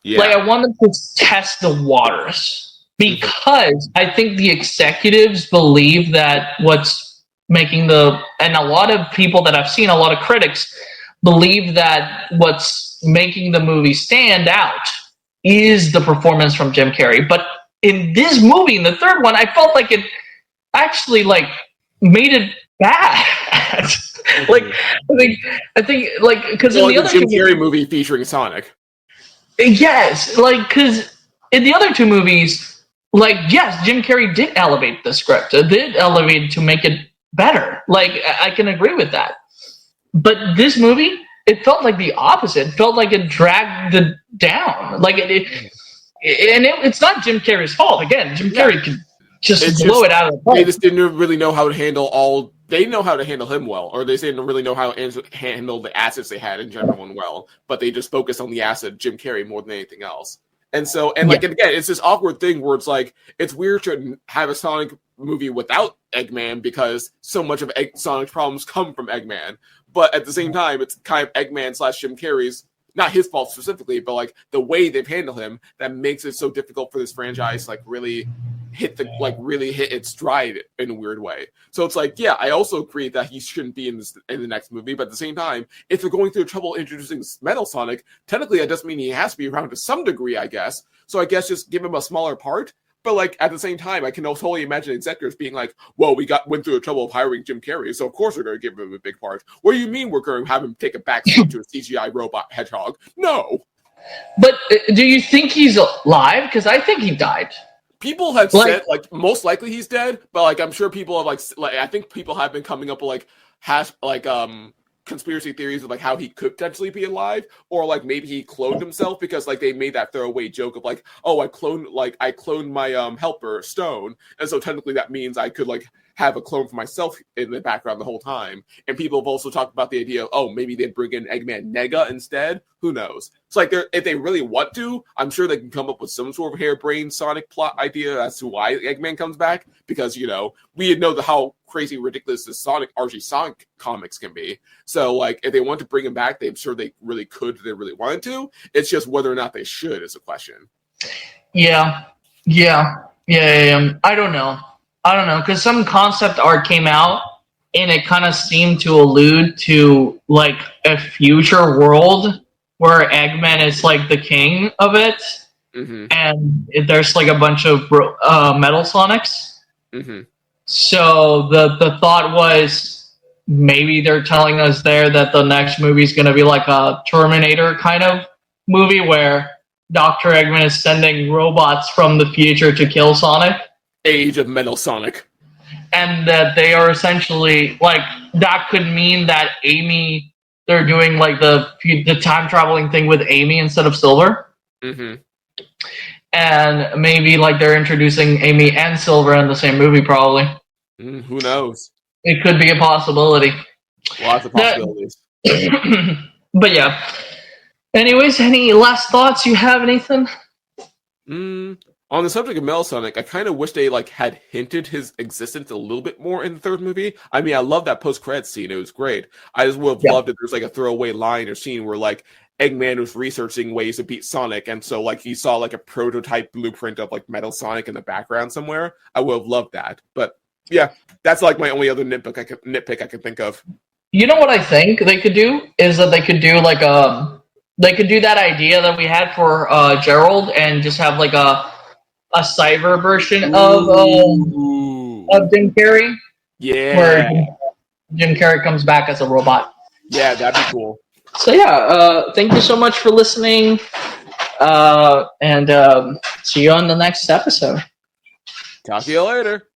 Yeah. Like, I want them to test the waters, because I think the executives believe that what's making and a lot of people that I've seen, a lot of critics, believe that what's making the movie stand out is the performance from Jim Carrey. But in this movie, in the third one, I felt like it actually like made it bad. Like I think like because in the other Jim Carrey movie featuring Sonic. Yes, like because in the other two movies, like yes, Jim Carrey did elevate the script. It did elevate to make it better. Like I can agree with that. But this movie, it felt like the opposite. It felt like it dragged it down. Like it's not Jim Carrey's fault. Again, Jim Carrey could just blow it out of the park. They just didn't really know how to handle they know how to handle him well, or they didn't really know how to handle the assets they had in general and well, but they just focused on the asset Jim Carrey more than anything else. And so, and again, it's this awkward thing where it's like, it's weird to have a Sonic movie without Eggman because so much of Sonic's problems come from Eggman. But at the same time, it's kind of Eggman / Jim Carrey's, not his fault specifically, but like the way they've handled him that makes it so difficult for this franchise to like really hit its stride in a weird way. So it's like, yeah, I also agree that he shouldn't be in the next movie, but at the same time, if they're going through trouble introducing Metal Sonic, technically that doesn't mean he has to be around to some degree, I guess. So I guess just give him a smaller part. But like at the same time, I can totally imagine executives being like, "Well, went through the trouble of hiring Jim Carrey, so of course we're going to give him a big part." What do you mean we're going to have him take a backseat to a CGI robot hedgehog? No. But do you think he's alive? Because I think he died. People have said like most likely he's dead, but like I'm sure people have like I think people have been coming up with conspiracy theories of like how he could potentially be alive, or like maybe he cloned himself because like they made that throwaway joke of like, oh, I cloned my helper Stone, and so technically that means I could like have a clone for myself in the background the whole time. And people have also talked about the idea of, oh, maybe they'd bring in Eggman Nega instead. Who knows? It's like if they really want to, I'm sure they can come up with some sort of harebrained Sonic plot idea as to why Eggman comes back, because we know how crazy ridiculous the Sonic comics can be. So like if they want to bring him back, I'm sure they really could if they really wanted to. It's just whether or not they should is a question. Yeah. I don't know, because some concept art came out and it kind of seemed to allude to like a future world where Eggman is like the king of it, and there's like a bunch of Metal Sonics. So the thought was maybe they're telling us there that the next movie is going to be like a Terminator kind of movie where Dr. Eggman is sending robots from the future to kill Sonic. Age of Metal Sonic. And that they are essentially, like, that could mean that Amy, they're doing, like, the time-traveling thing with Amy instead of Silver. And maybe, like, they're introducing Amy and Silver in the same movie, probably. Who knows? It could be a possibility. Lots of possibilities. But, yeah. Anyways, any last thoughts you have, Nathan? On the subject of Metal Sonic, I kind of wish they had hinted his existence a little bit more in the third movie. I mean, I love that post-credits scene; it was great. I just would have loved if there's a throwaway line or scene where Eggman was researching ways to beat Sonic, and so he saw a prototype blueprint of Metal Sonic in the background somewhere. I would have loved that, but yeah, that's my only other nitpick I can think of. You know what I think they could do is that they could do they could do that idea that we had for Gerald and just have a cyber version of of Jim Carrey. Yeah. Where Jim Carrey comes back as a robot. Yeah, that'd be cool. So yeah, thank you so much for listening, and see you on the next episode. Talk to you later.